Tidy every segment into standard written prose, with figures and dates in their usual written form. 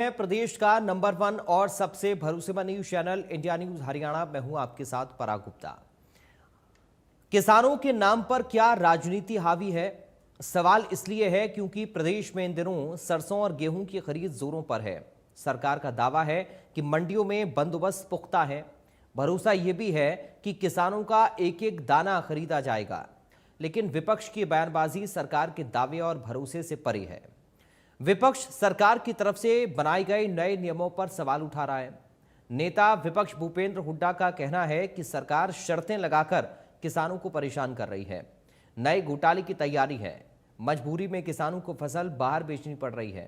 है प्रदेश का नंबर 1 और सबसे भरोसेमंद news channel India news Haryana. मैं हूं आपके साथ पराग गुप्ता। किसानों के नाम पर क्या राजनीति हावी है? सवाल इसलिए है क्योंकि प्रदेश में इन दिनों सरसों और गेहूं की खरीद जोरों पर है। सरकार का दावा है कि मंडियों में बंदोबस्त पुख्ता है। भरोसा यह भी है कि किसानों का एक एक दाना खरीदा जाएगा, लेकिन विपक्ष की बयानबाजी सरकार के दावे और भरोसे से परे है। विपक्ष सरकार की तरफ से बनाए गए नए नियमों पर सवाल उठा रहा है। नेता विपक्ष भूपेंद्र हुड्डा का कहना है कि सरकार शर्तें लगाकर किसानों को परेशान कर रही है। नए घोटाले की तैयारी है। मजबूरी में किसानों को फसल बाहर बेचनी पड़ रही है।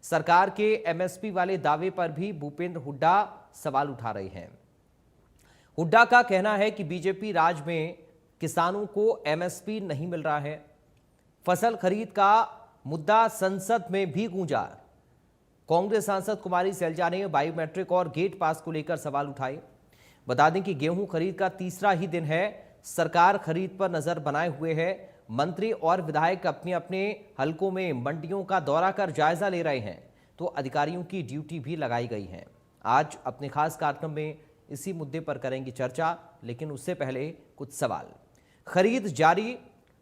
सरकार के एमएसपी वाले दावे पर भी भूपेंद्र हुड्डा सवाल उठा रहे हैं। हुड्डा का कहना है कि बीजेपी राज में किसानों को एमएसपी नहीं मिल रहा है। फसल खरीद का मुद्दा संसद में भी गूंजा। कांग्रेस सांसद कुमारी सैलजा ने बायोमेट्रिक और गेट पास को लेकर सवाल उठाए। बता दें कि गेहूं खरीद का तीसरा ही दिन है। सरकार खरीद पर नजर बनाए हुए है। मंत्री और विधायक अपने अपने हलकों में मंडियों का दौरा कर जायजा ले रहे हैं, तो अधिकारियों की ड्यूटी भी लगाई गई है। आज अपने खास कार्यक्रम में इसी मुद्दे पर करेंगे चर्चा, लेकिन उससे पहले कुछ सवाल। खरीद जारी,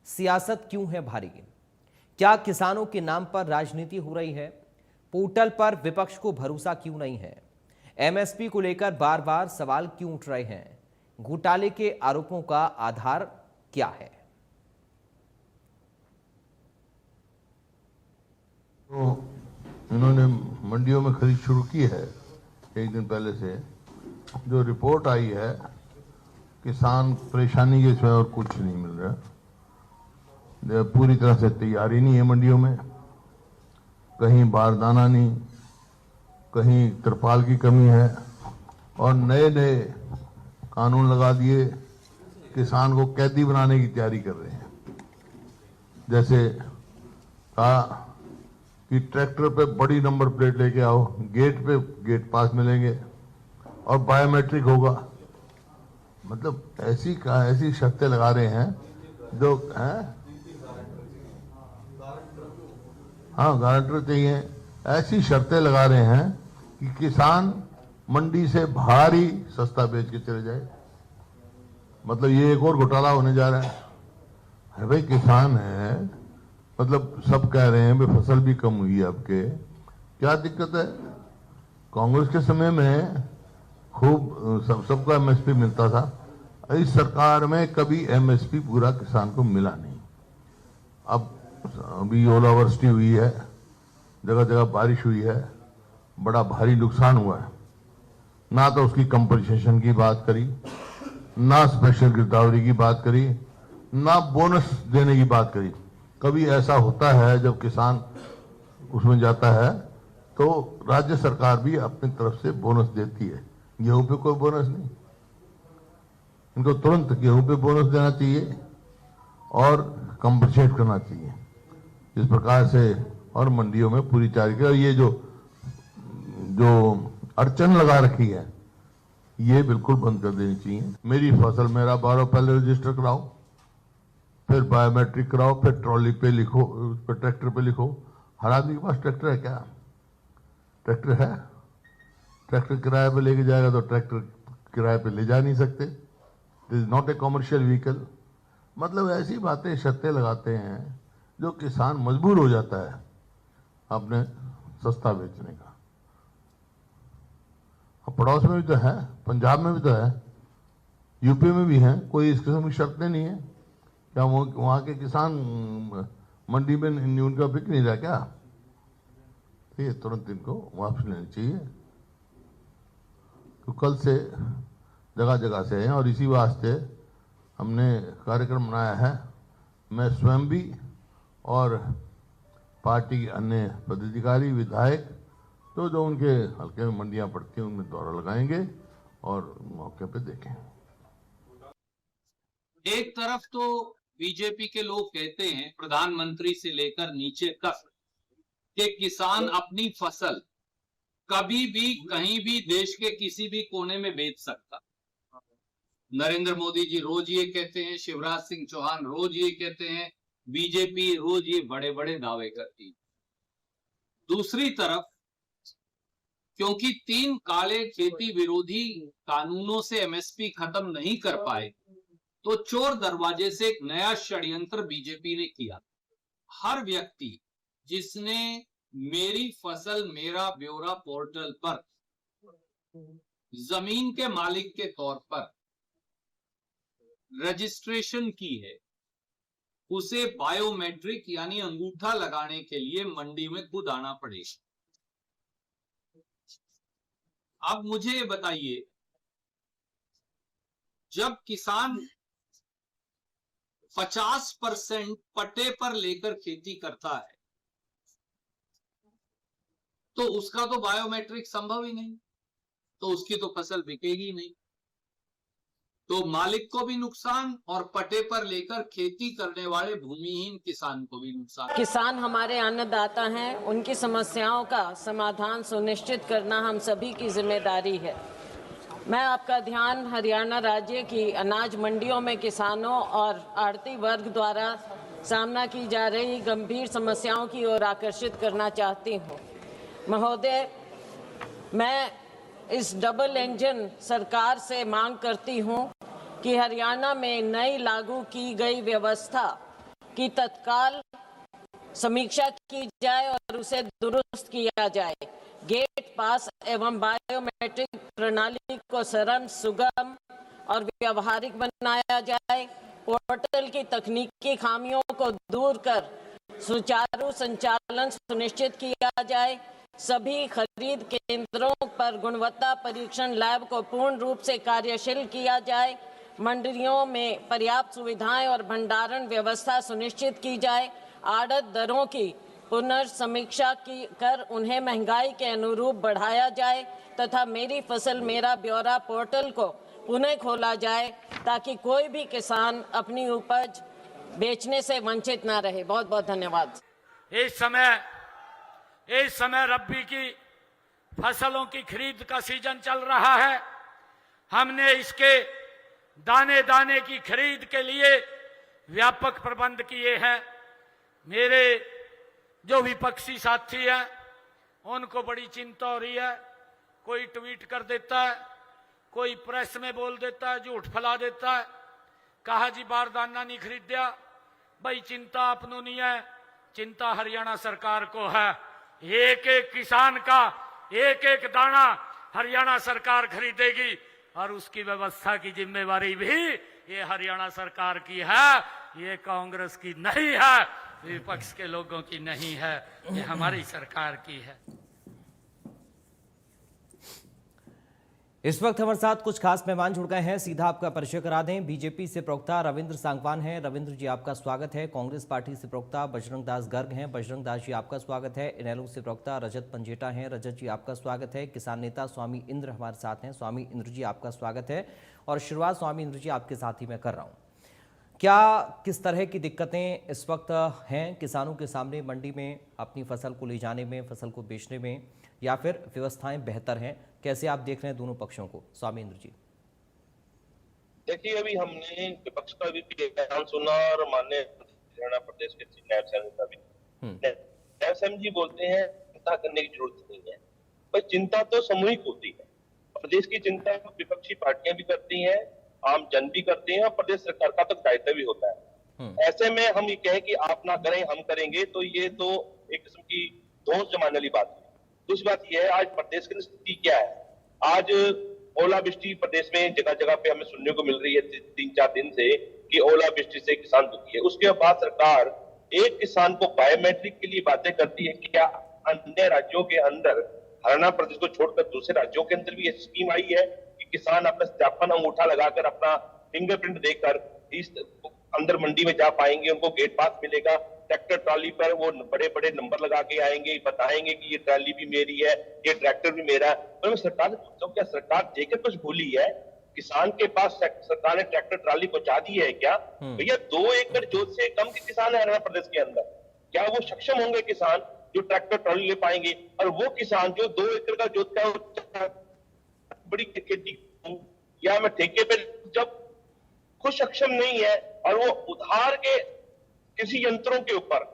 सियासत क्यों है भारी? क्या किसानों के नाम पर राजनीति हो रही है? पोर्टल पर विपक्ष को भरोसा क्यों नहीं है? एमएसपी को लेकर बार बार सवाल क्यों उठ रहे हैं? घोटाले के आरोपों का आधार क्या है? तो इन्होंने मंडियों में खरीद शुरू की है एक दिन पहले से। जो रिपोर्ट आई है, किसान परेशानी के सिवाय और कुछ नहीं मिल रहा। पूरी तरह से तैयारी नहीं है मंडियों में, कहीं बारदाना नहीं, कहीं तिरपाल की कमी है, और नए नए कानून लगा दिए। किसान को कैदी बनाने की तैयारी कर रहे हैं। जैसे कहा कि ट्रैक्टर पे बड़ी नंबर प्लेट लेके आओ, गेट पे गेट पास मिलेंगे और बायोमेट्रिक होगा। मतलब ऐसी शर्तें लगा रहे हैं जो है। हाँ, गारंटर चाहिए। ऐसी शर्तें लगा रहे हैं कि किसान मंडी से बाहर ही सस्ता बेच के चले जाए। मतलब ये एक और घोटाला होने जा रहा है। भाई किसान है, मतलब सब कह रहे हैं भाई फसल भी कम हुई है आपके, क्या दिक्कत है? कांग्रेस के समय में खूब सबको एमएसपी मिलता था। इस सरकार में कभी एमएसपी पूरा किसान को मिला नहीं। अब अभी ओलावृष्टि हुई है, जगह जगह बारिश हुई है, बड़ा भारी नुकसान हुआ है। ना तो उसकी कंपनसेशन की बात करी, ना स्पेशल गिरदावरी की बात करी, ना बोनस देने की बात करी। कभी ऐसा होता है जब किसान उसमें जाता है तो राज्य सरकार भी अपनी तरफ से बोनस देती है। गेहूं पे कोई बोनस नहीं। इनको तुरंत गेहूं पे बोनस देना चाहिए और कंपनसेट करना चाहिए। इस प्रकार से और मंडियों में पूरी तैयारी। और ये जो अड़चन लगा रखी है, ये बिल्कुल बंद कर देनी चाहिए। मेरी फसल मेरा बारह पहले रजिस्टर कराओ, फिर बायोमेट्रिक कराओ, फिर ट्रॉली पे लिखो, फिर ट्रैक्टर पे लिखो। हर आदमी के पास ट्रैक्टर है क्या? ट्रैक्टर है? ट्रैक्टर किराए पे लेके जाएगा तो ट्रैक्टर किराए पे ले जा नहीं सकते। This is not a commercial vehicle. मतलब ऐसी बातें, शर्तें लगाते हैं जो किसान मजबूर हो जाता है अपने सस्ता बेचने का। अब पड़ोस में भी तो है, पंजाब में भी तो है, यूपी में भी है। कोई इस किस्म की शर्तें नहीं है क्या? वहां के किसान मंडी में उनका बिक नहीं रहा क्या? तो ये तुरंत इनको वापस लेनी चाहिए। तो कल से जगह जगह से हैं और इसी वास्ते हमने कार्यक्रम बनाया है। मैं स्वयं भी और पार्टी के अन्य पदाधिकारी, विधायक, तो जो उनके हल्के में मंडियां पड़ती हैं उनमें दौरा लगाएंगे और मौके पे देखें। एक तरफ तो बीजेपी के लोग कहते हैं, प्रधानमंत्री से लेकर नीचे तक, कि किसान अपनी फसल कभी भी कहीं भी देश के किसी भी कोने में बेच सकता। नरेंद्र मोदी जी रोज ये कहते हैं, शिवराज सिंह चौहान रोज ये कहते हैं, बीजेपी रोज ये बड़े बड़े दावे करती है। दूसरी तरफ क्योंकि 3 काले खेती विरोधी कानूनों से एमएसपी खत्म नहीं कर पाए, तो चोर दरवाजे से एक नया षड्यंत्र बीजेपी ने किया। हर व्यक्ति जिसने मेरी फसल मेरा ब्यौरा पोर्टल पर जमीन के मालिक के तौर पर रजिस्ट्रेशन की है, उसे बायोमेट्रिक यानी अंगूठा लगाने के लिए मंडी में खुद आना पड़ेगा। अब मुझे ये बताइए, जब किसान 50% पट्टे पर लेकर खेती करता है, तो उसका तो बायोमेट्रिक संभव ही नहीं, तो उसकी तो फसल बिकेगी नहीं। तो मालिक को भी नुकसान और पट्टे पर लेकर खेती करने वाले भूमिहीन किसान को भी नुकसान। किसान हमारे अन्नदाता हैं, उनकी समस्याओं का समाधान सुनिश्चित करना हम सभी की जिम्मेदारी है। मैं आपका ध्यान हरियाणा राज्य की अनाज मंडियों में किसानों और आढ़ती वर्ग द्वारा सामना की जा रही गंभीर समस्याओं की ओर आकर्षित करना चाहती हूँ। महोदय, मैं इस डबल इंजन सरकार से मांग करती हूँ कि हरियाणा में नई लागू की गई व्यवस्था की तत्काल समीक्षा की जाए और उसे दुरुस्त किया जाए। गेट पास एवं बायोमेट्रिक प्रणाली को सरल, सुगम और व्यवहारिक बनाया जाए। पोर्टल की तकनीकी खामियों को दूर कर सुचारू संचालन सुनिश्चित किया जाए। सभी खरीद केंद्रों पर गुणवत्ता परीक्षण लैब को पूर्ण रूप से कार्यशील किया जाए। मंडियों में पर्याप्त सुविधाएं और भंडारण व्यवस्था सुनिश्चित की जाए। आड़त दरों की पुनर्समीक्षा कर उन्हें महंगाई के अनुरूप बढ़ाया जाए तथा मेरी फसल मेरा ब्यौरा पोर्टल को पुनः खोला जाए ताकि कोई भी किसान अपनी उपज बेचने से वंचित न रहे। बहुत बहुत धन्यवाद। इस समय रबी की फसलों की खरीद का सीजन चल रहा है। हमने इसके दाने दाने की खरीद के लिए व्यापक प्रबंध किए हैं। मेरे जो विपक्षी साथी हैं उनको बड़ी चिंता हो रही है। कोई ट्वीट कर देता है, कोई प्रेस में बोल देता है, झूठ फैला देता है, कहा जी बारदाना नहीं खरीदा। भाई चिंता अपनों नहीं है, चिंता हरियाणा सरकार को है। एक एक किसान का एक एक दाना हरियाणा सरकार खरीदेगी और उसकी व्यवस्था की जिम्मेवारी भी ये हरियाणा सरकार की है, ये कांग्रेस की नहीं है, विपक्ष के लोगों की नहीं है, ये हमारी सरकार की है। इस वक्त हमारे साथ कुछ खास मेहमान जुड़ गए हैं, सीधा आपका परिचय करा दें। बीजेपी से प्रवक्ता रविंद्र सांगवान हैं। रविंद्र जी आपका स्वागत है। कांग्रेस पार्टी से प्रवक्ता बजरंग दास गर्ग हैं। बजरंग दास जी आपका स्वागत है। इनेलो से प्रवक्ता रजत पंजेटा हैं। रजत जी आपका स्वागत है। किसान नेता स्वामी इंद्र हमारे साथ हैं। स्वामी इंद्र जी आपका स्वागत है। और शुरुआत स्वामी इंद्र जी आपके साथ ही मैं कर रहा हूँ। क्या किस तरह की दिक्कतें इस वक्त हैं किसानों के सामने मंडी में अपनी फसल को ले जाने में, फसल को बेचने में, या फिर व्यवस्थाएं बेहतर हैं? कैसे आप देख रहे हैं दोनों पक्षों को, स्वामी इंद्र जी? देखिए, अभी हमने विपक्ष का भी बयान सुना और माननीय हरियाणा प्रदेश के नायब सैम का भी। नायब सैम जी बोलते हैं चिंता करने की जरूरत नहीं है, पर चिंता तो सामूहिक होती है। प्रदेश की चिंता विपक्षी पार्टियां भी करती हैं, आम जन भी करते हैं और प्रदेश सरकार का तो दायित्व भी होता है। ऐसे में हम ये कहें कि आप ना करें हम करेंगे, तो ये तो एक किस्म की धौंस जमाने वाली बात है। दूसरी बात यह है, आज प्रदेश की स्थिति क्या है। आज ओलावृष्टि प्रदेश में जगह जगह पे हमें सुनने को मिल रही है 3-4 दिन से कि ओलावृष्टि से किसान दुखी है। उसके बाद सरकार एक किसान को बायोमेट्रिक के लिए बातें करती है कि क्या अन्य राज्यों के अंदर, हरियाणा प्रदेश को छोड़कर दूसरे राज्यों के अंदर भी ये स्कीम आई है कि किसान अपना सत्यापन अंगूठा लगाकर अपना फिंगरप्रिंट देकर इस अंदर मंडी में जा पाएंगे, उनको गेट पास मिलेगा। ट्रैक्टर ट्रॉली पर वो बड़े बड़े नंबर लगा के आएंगे, बताएंगे कि ये ट्रॉली भी मेरी है, ये ट्रैक्टर भी मेरा है। तो मैं सरकार से पूछता हूं, क्या सरकार देकर कुछ भूली है? किसान के पास सरकार ने ट्रैक्टर ट्रॉली पहुंचा दी है क्या? भैया 2 एकड़ जोत से कम के किसान है हरियाणा प्रदेश के अंदर, क्या वो सक्षम होंगे किसान जो ट्रैक्टर ट्रॉली ले पाएंगे? और वो किसान जो 2 एकड़ का जोत का बड़ी खेती या मैं ठेके पे जब खुद सक्षम नहीं है और वो उधार के किसी यंत्रों के ऊपर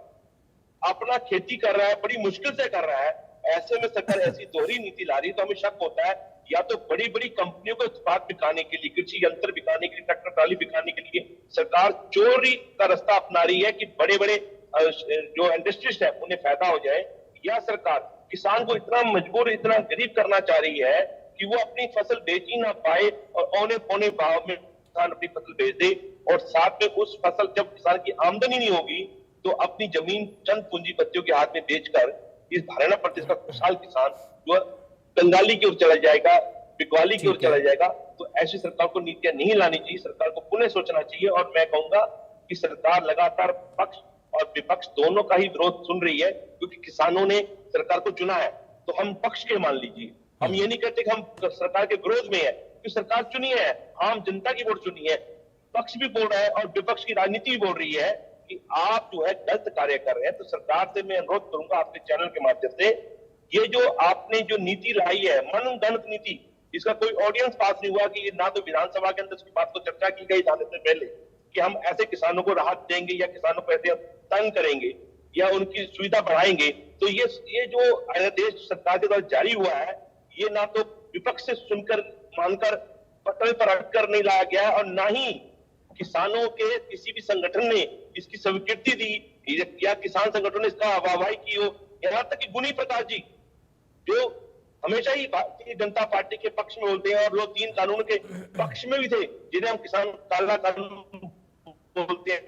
अपना खेती कर रहा है, बड़ी मुश्किल से कर रहा है, ऐसे में सरकार ऐसी दोहरी नीति ला रही है तो हमें शक होता है या तो बड़ी बड़ी कंपनियों को उत्पाद बिकाने के लिए, कृषि यंत्र बिकाने के लिए, ट्रैक्टर ट्राली बिकाने के लिए सरकार चोरी का रास्ता अपना रही है कि बड़े बड़े जो इंडस्ट्रीज है उन्हें फायदा हो जाए, या सरकार किसान को इतना मजबूर, इतना गरीब करना चाह रही है कि वो अपनी फसल बेच ही ना पाए और औने पौने भाव में किसान अपनी फसल बेच दे, और साथ में उस फसल जब किसान की आमदनी नहीं होगी तो अपनी जमीन चंद पूंजीपतियों के हाथ में बेचकर इस हरियाणा प्रदेश का खुशहाल किसान जो बंगाली की ओर चला जाएगा, बिकवाली की ओर चला जाएगा। तो ऐसी सरकार को नीतियां नहीं लानी चाहिए, सरकार को पुनः सोचना चाहिए। और मैं कहूंगा कि सरकार लगातार पक्ष और विपक्ष दोनों का ही विरोध सुन रही है, क्योंकि किसानों ने सरकार को चुना है तो हम पक्ष के मान लीजिए। हम ये नहीं कहते कि हम सरकार के विरोध में है, क्योंकि सरकार चुनी है, आम जनता की वोट चुनी है। पक्ष भी बोल रहा है और विपक्ष की राजनीति भी बोल रही है कि आप जो है गलत कार्य कर रहे हैं। तो सरकार से मैं अनुरोध करूंगा आपके चैनल के माध्यम से, ये जो आपने जो नीति लाई है, मनगढ़ंत नीति, इसका कोई ऑडियंस पास नहीं हुआ कि ना तो विधानसभा के अंदर इसकी बात को चर्चा की गई जाने से पहले कि हम ऐसे किसानों को राहत देंगे या किसानों को ऐसे तंग करेंगे या उनकी सुविधा बढ़ाएंगे। तो ये जो आदेश सरकार के द्वारा जारी हुआ है, ये ना तो विपक्ष से सुनकर मानकर पटल पर अटकर नहीं लाया गया और ना ही किसानों के किसी भी संगठन ने इसकी स्वीकृति दी या किसान संगठन ने इसका वाहवाही की हो। यहाँ तक कि गुनी प्रकाश जी जो हमेशा ही भारतीय जनता पार्टी के पक्ष में बोलते हैं और वो 3 कानून के पक्ष में भी थे, जिन्हें हम किसान काला कानून बोलते हैं,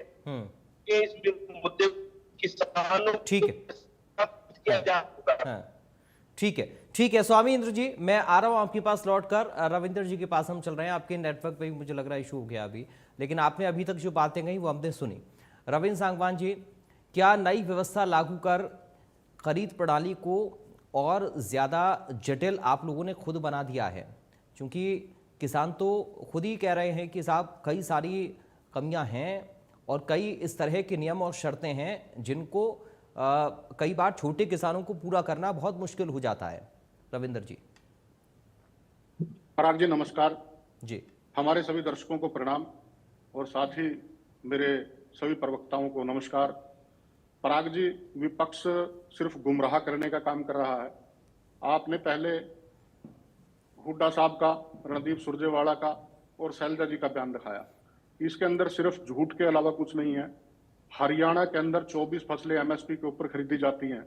कि इस मुद्दे किसानों ठीक है, ठीक है स्वामी इंद्र जी, मैं आ रहा हूं आपके पास लौटकर। रविंद्र जी के पास हम चल रहे हैं। आपके नेटवर्क पे भी मुझे लग रहा है इशू हो गया अभी, लेकिन आपने अभी तक जो बातें कही वो हमने सुनी। रविंद्र सांगवान जी, क्या नई व्यवस्था लागू कर खरीद प्रणाली को और ज़्यादा जटिल आप लोगों ने खुद बना दिया है? क्योंकि किसान तो खुद ही कह रहे हैं कि साहब कई सारी कमियां हैं और कई इस तरह के नियम और शर्तें हैं जिनको कई बार छोटे किसानों को पूरा करना बहुत मुश्किल हो जाता है। रविंद्र जी। पराग जी नमस्कार जी। हमारे सभी दर्शकों को प्रणाम और साथ ही मेरे सभी प्रवक्ताओं को नमस्कार। पराग जी, विपक्ष सिर्फ गुमराह करने का काम कर रहा है। आपने पहले हुड्डा साहब का, रणदीप सुरजेवाला का और शैलजा जी का बयान दिखाया। इसके अंदर सिर्फ झूठ के अलावा कुछ नहीं है। हरियाणा के अंदर 24 फसलें एमएसपी के ऊपर खरीदी जाती हैं।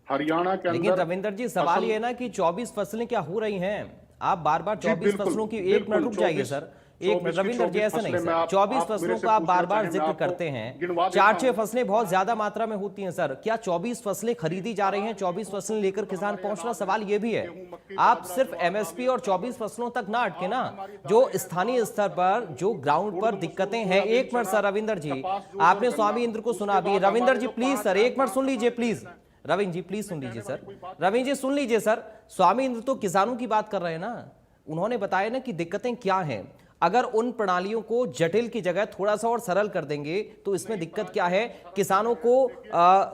हरियाणा के अंदर, लेकिन रविंद्र जी सवाल ये है ना कि 24 फसलें क्या हो रही हैं? आप बार बार 24 फसलों की, एक मिनट रुक जाइए सर, एक मिनट रविंद्र जी, ऐसा नहीं सर। 24 फसलों का आप बार बार जिक्र करते हैं, 4-6 फसलें बहुत ज्यादा मात्रा में होती हैं सर। क्या 24 फसलें खरीदी जा रही हैं? 24 फसलें लेकर किसान पहुंच रहा? सवाल ये भी है। आप सिर्फ एमएसपी और 24 फसलों तक ना अटके ना, जो स्थानीय स्तर पर, जो ग्राउंड पर दिक्कतें हैं। एक मिनट सर रविंद्र जी, आपने स्वामी इंद्र को सुना भी। रविंद्र जी प्लीज सर, एक मिनट सुन लीजिए प्लीज। रविंद्र जी प्लीज सुन लीजिए सर। रविंद्र जी सुन लीजिए सर। स्वामी इंद्र तो किसानों की बात कर रहे हैं ना, उन्होंने बताया ना कि दिक्कतें क्या हैं। अगर उन प्रणालियों को जटिल की जगह थोड़ा सा और सरल कर देंगे तो इसमें दिक्कत क्या है? किसानों को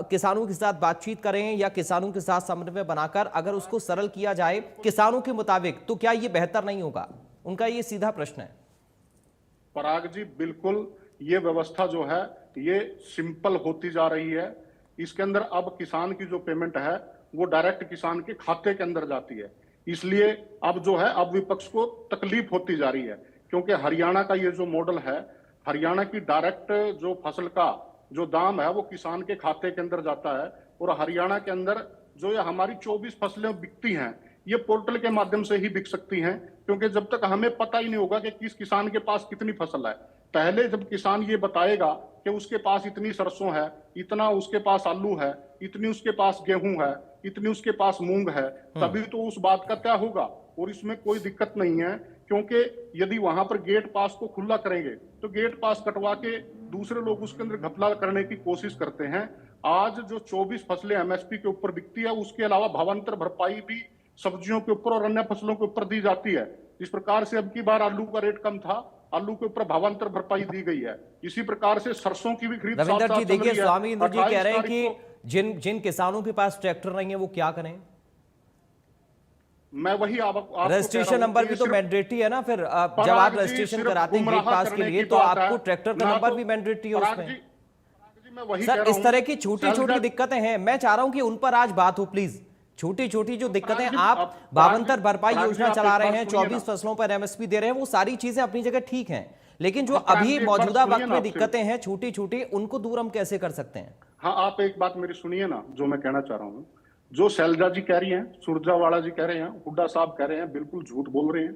किसानों के साथ बातचीत करें या किसानों के साथ समन्वय बनाकर अगर उसको सरल किया जाए किसानों के मुताबिक, तो क्या ये बेहतर नहीं होगा? उनका ये सीधा प्रश्न है। पराग जी बिल्कुल, ये व्यवस्था जो है ये सिंपल होती जा रही है। इसके अंदर अब किसान की जो पेमेंट है वो डायरेक्ट किसान के खाते के अंदर जाती है। इसलिए अब जो है, अब विपक्ष को तकलीफ होती जा रही है, क्योंकि हरियाणा का ये जो मॉडल है, हरियाणा की डायरेक्ट जो फसल का जो दाम है वो किसान के खाते के अंदर जाता है। और हरियाणा के अंदर जो ये हमारी 24 फसलें बिकती हैं, ये पोर्टल के माध्यम से ही बिक सकती हैं, क्योंकि जब तक हमें पता ही नहीं होगा कि किस किसान के पास कितनी फसल है। पहले जब किसान ये बताएगा कि उसके पास इतनी सरसों है, इतना उसके पास आलू है, इतनी उसके पास गेहूं है, इतनी उसके पास मूंग है, तभी तो उस बात का तय होगा। और इसमें कोई दिक्कत नहीं है, क्योंकि यदि वहां पर गेट पास को खुला करेंगे तो गेट पास कटवा के दूसरे लोग उसके अंदर घपला करने की कोशिश करते हैं। आज जो 24 फसलें एमएसपी के ऊपर बिकती है, उसके अलावा भावांतर भरपाई भी सब्जियों के ऊपर और अन्य फसलों के ऊपर दी जाती है। इस प्रकार से अब की बार आलू का रेट कम था, आलू के ऊपर भावांतर भरपाई दी गई है। इसी प्रकार से सरसों की भी खरीद। रविंद्र जी देखिए, स्वामी इंद्र जी कह रहे हैं कि जिन किसानों के पास ट्रैक्टर नहीं है वो क्या करें? मैं वही आपको रजिस्ट्रेशन नंबर भी तो मैंडेटरी है ना। फिर जब आप रजिस्ट्रेशन कराते हैं गेट पास के लिए तो आपको ट्रैक्टर का नंबर भी मैंडेटरी है उसमें। सर इस तरह की छोटी छोटी दिक्कतें हैं, मैं चाह रहा हूं कि उन पर आज बात हो प्लीज। छोटी छोटी जो दिक्कतें जी, आप आप- भावांतर भरपाई पराग जी, योजना आप चला एक रहे बात हैं, सुनिए 24 ना। फसलों पर एमएसपी दे रहे हैं, वो सारी चीजें अपनी जगह ठीक हैं, लेकिन जो पराग जी, अभी एक बार मौजूदा सुनिए वक्त ना में आपसे। दिक्कतें हैं छोटी छोटी, उनको दूर हम कैसे कर सकते हैं? हाँ, आप एक बात मेरी सुनिए ना, जो मैं कहना चाह रहा हूँ। जो शैलजा जी कह रही हैं, सुरजावाला जी कह रहे हैं, हुड्डा साहब कह रहे हैं, बिल्कुल झूठ बोल रहे हैं।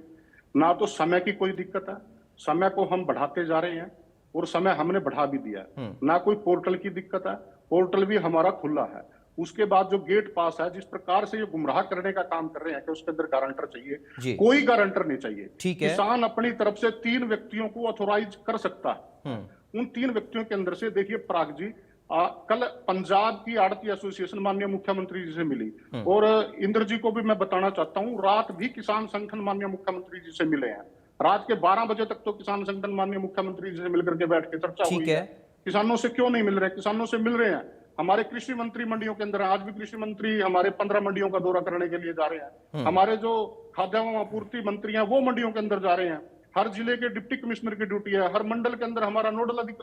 ना तो समय की कोई दिक्कत है, समय को हम बढ़ाते जा रहे हैं और समय हमने बढ़ा भी दिया है। ना कोई पोर्टल की दिक्कत है, पोर्टल भी हमारा खुला है। उसके बाद जो गेट पास है, जिस प्रकार से ये गुमराह करने का काम कर रहे हैं कि उसके अंदर गारंटर जी। चाहिए, कोई गारंटर नहीं चाहिए। ठीक है। किसान अपनी तरफ से 3 व्यक्तियों को ऑथोराइज कर सकता है। उन 3 व्यक्तियों के अंदर से देखिए पराग जी, कल पंजाब की आड़ती एसोसिएशन माननीय मुख्यमंत्री जी से मिली और इंद्र जी को भी मैं बताना चाहता हूं, रात भी किसान संगठन माननीय मुख्यमंत्री जी से मिले हैं। रात के 12 बजे तक तो किसान संगठन माननीय मुख्यमंत्री जी से मिलकर के बैठ के चर्चा हुई है। किसानों से क्यों नहीं मिल रहे? किसानों से मिल रहे हैं। हमारे कृषि मंत्री मंडियों के अंदर, आज भी कृषि मंत्री हमारे 15 मंडियों का दौरा करने के लिए जा रहे हैं। हमारे जो खाद्य एवं आपूर्ति मंत्री हैं वो मंडियों के अंदर जा रहे हैं। हर जिले के डिप्टी कमिश्नर की ड्यूटी है, हर मंडल के अंदर हमारा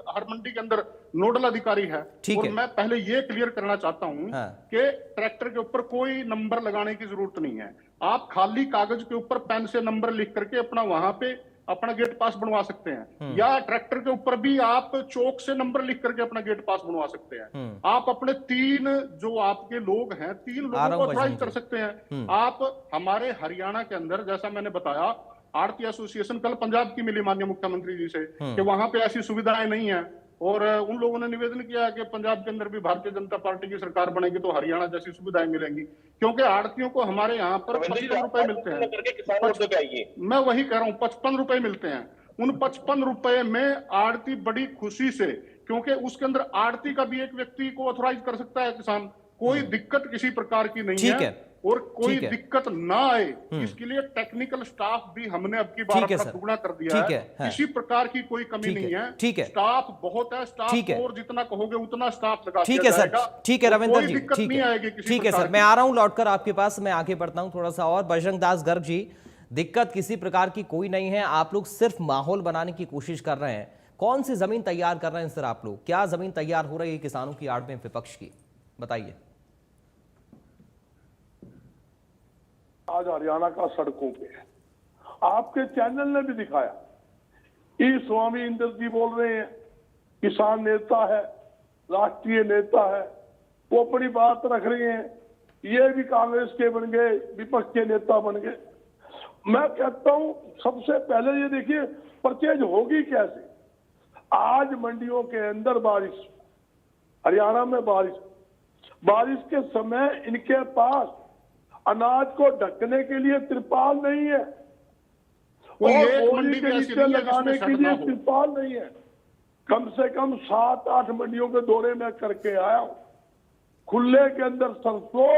हर मंडी के अंदर नोडल अधिकारी है। और मैं पहले ये क्लियर करना चाहता हूं कि ट्रैक्टर के ऊपर कोई नंबर लगाने की जरूरत नहीं है। आप खाली कागज के ऊपर पेन से नंबर लिख करके अपना वहां पे अपना गेट पास बनवा सकते हैं, या ट्रैक्टर के ऊपर भी आप चौक से नंबर लिख करके अपना गेट पास बनवा सकते हैं। आप अपने 3 जो आपके लोग हैं, 3 लोगों को ऑथराइज कर सकते हैं। आप हमारे हरियाणा के अंदर, जैसा मैंने बताया, आड़ती एसोसिएशन कल पंजाब की मिली माननीय मुख्यमंत्री जी से कि वहां पे ऐसी सुविधाएं नहीं है, और उन लोगों ने निवेदन किया कि पंजाब के अंदर भी भारतीय जनता पार्टी की सरकार बनेगी तो हरियाणा जैसी सुविधाएं मिलेंगी, क्योंकि आड़तियों को हमारे यहाँ पर 55 रुपए मिलते हैं। मैं वही कह रहा हूँ, 55 रुपए मिलते हैं। उन 55 रुपए में आड़ती बड़ी खुशी से, क्योंकि उसके अंदर आड़ती का भी एक व्यक्ति को ऑथराइज कर सकता है किसान, कोई दिक्कत किसी प्रकार की नहीं है। और कोई दिक्कत ना आए इसके लिए टेक्निकल स्टाफ भी हमने अब की बार अपना दुगना कर दिया है। किसी प्रकार की कोई कमी नहीं है। ठीक है, स्टाफ बहुत है, स्टाफ और जितना कहोगे उतना स्टाफ लगा दिया जाएगा। ठीक है रविंदर जी, दिक्कत नहीं आएगी किसी ठीक है सर, मैं आ रहा हूं लौटकर आपके पास, मैं आगे बढ़ता हूं थोड़ा सा और। बजरंग दास गर्ग जी, दिक्कत किसी प्रकार की कोई नहीं है, आप लोग सिर्फ माहौल बनाने की कोशिश कर रहे हैं। कौन सी जमीन तैयार कर रहे हैं सर आप लोग? क्या जमीन तैयार हो रही है किसानों की आड़ में विपक्ष की, बताइए। आज हरियाणा का सड़कों पे है, आपके चैनल ने भी दिखाया। ई स्वामी इंद्र जी बोल रहे हैं किसान नेता है, राष्ट्रीय नेता है, वो अपनी बात रख रहे हैं। ये भी कांग्रेस के बन गए, विपक्ष के नेता बन गए। मैं कहता हूं सबसे पहले ये देखिए परचेज होगी कैसे। आज मंडियों के अंदर बारिश, हरियाणा में बारिश के समय इनके पास अनाज को ढकने के लिए त्रिपाल नहीं है, और बोरी के नीचे लगाने के लिए त्रिपाल नहीं है। कम से कम 7-8 मंडियों के दौरे में करके आया हूं। खुले के अंदर सरसों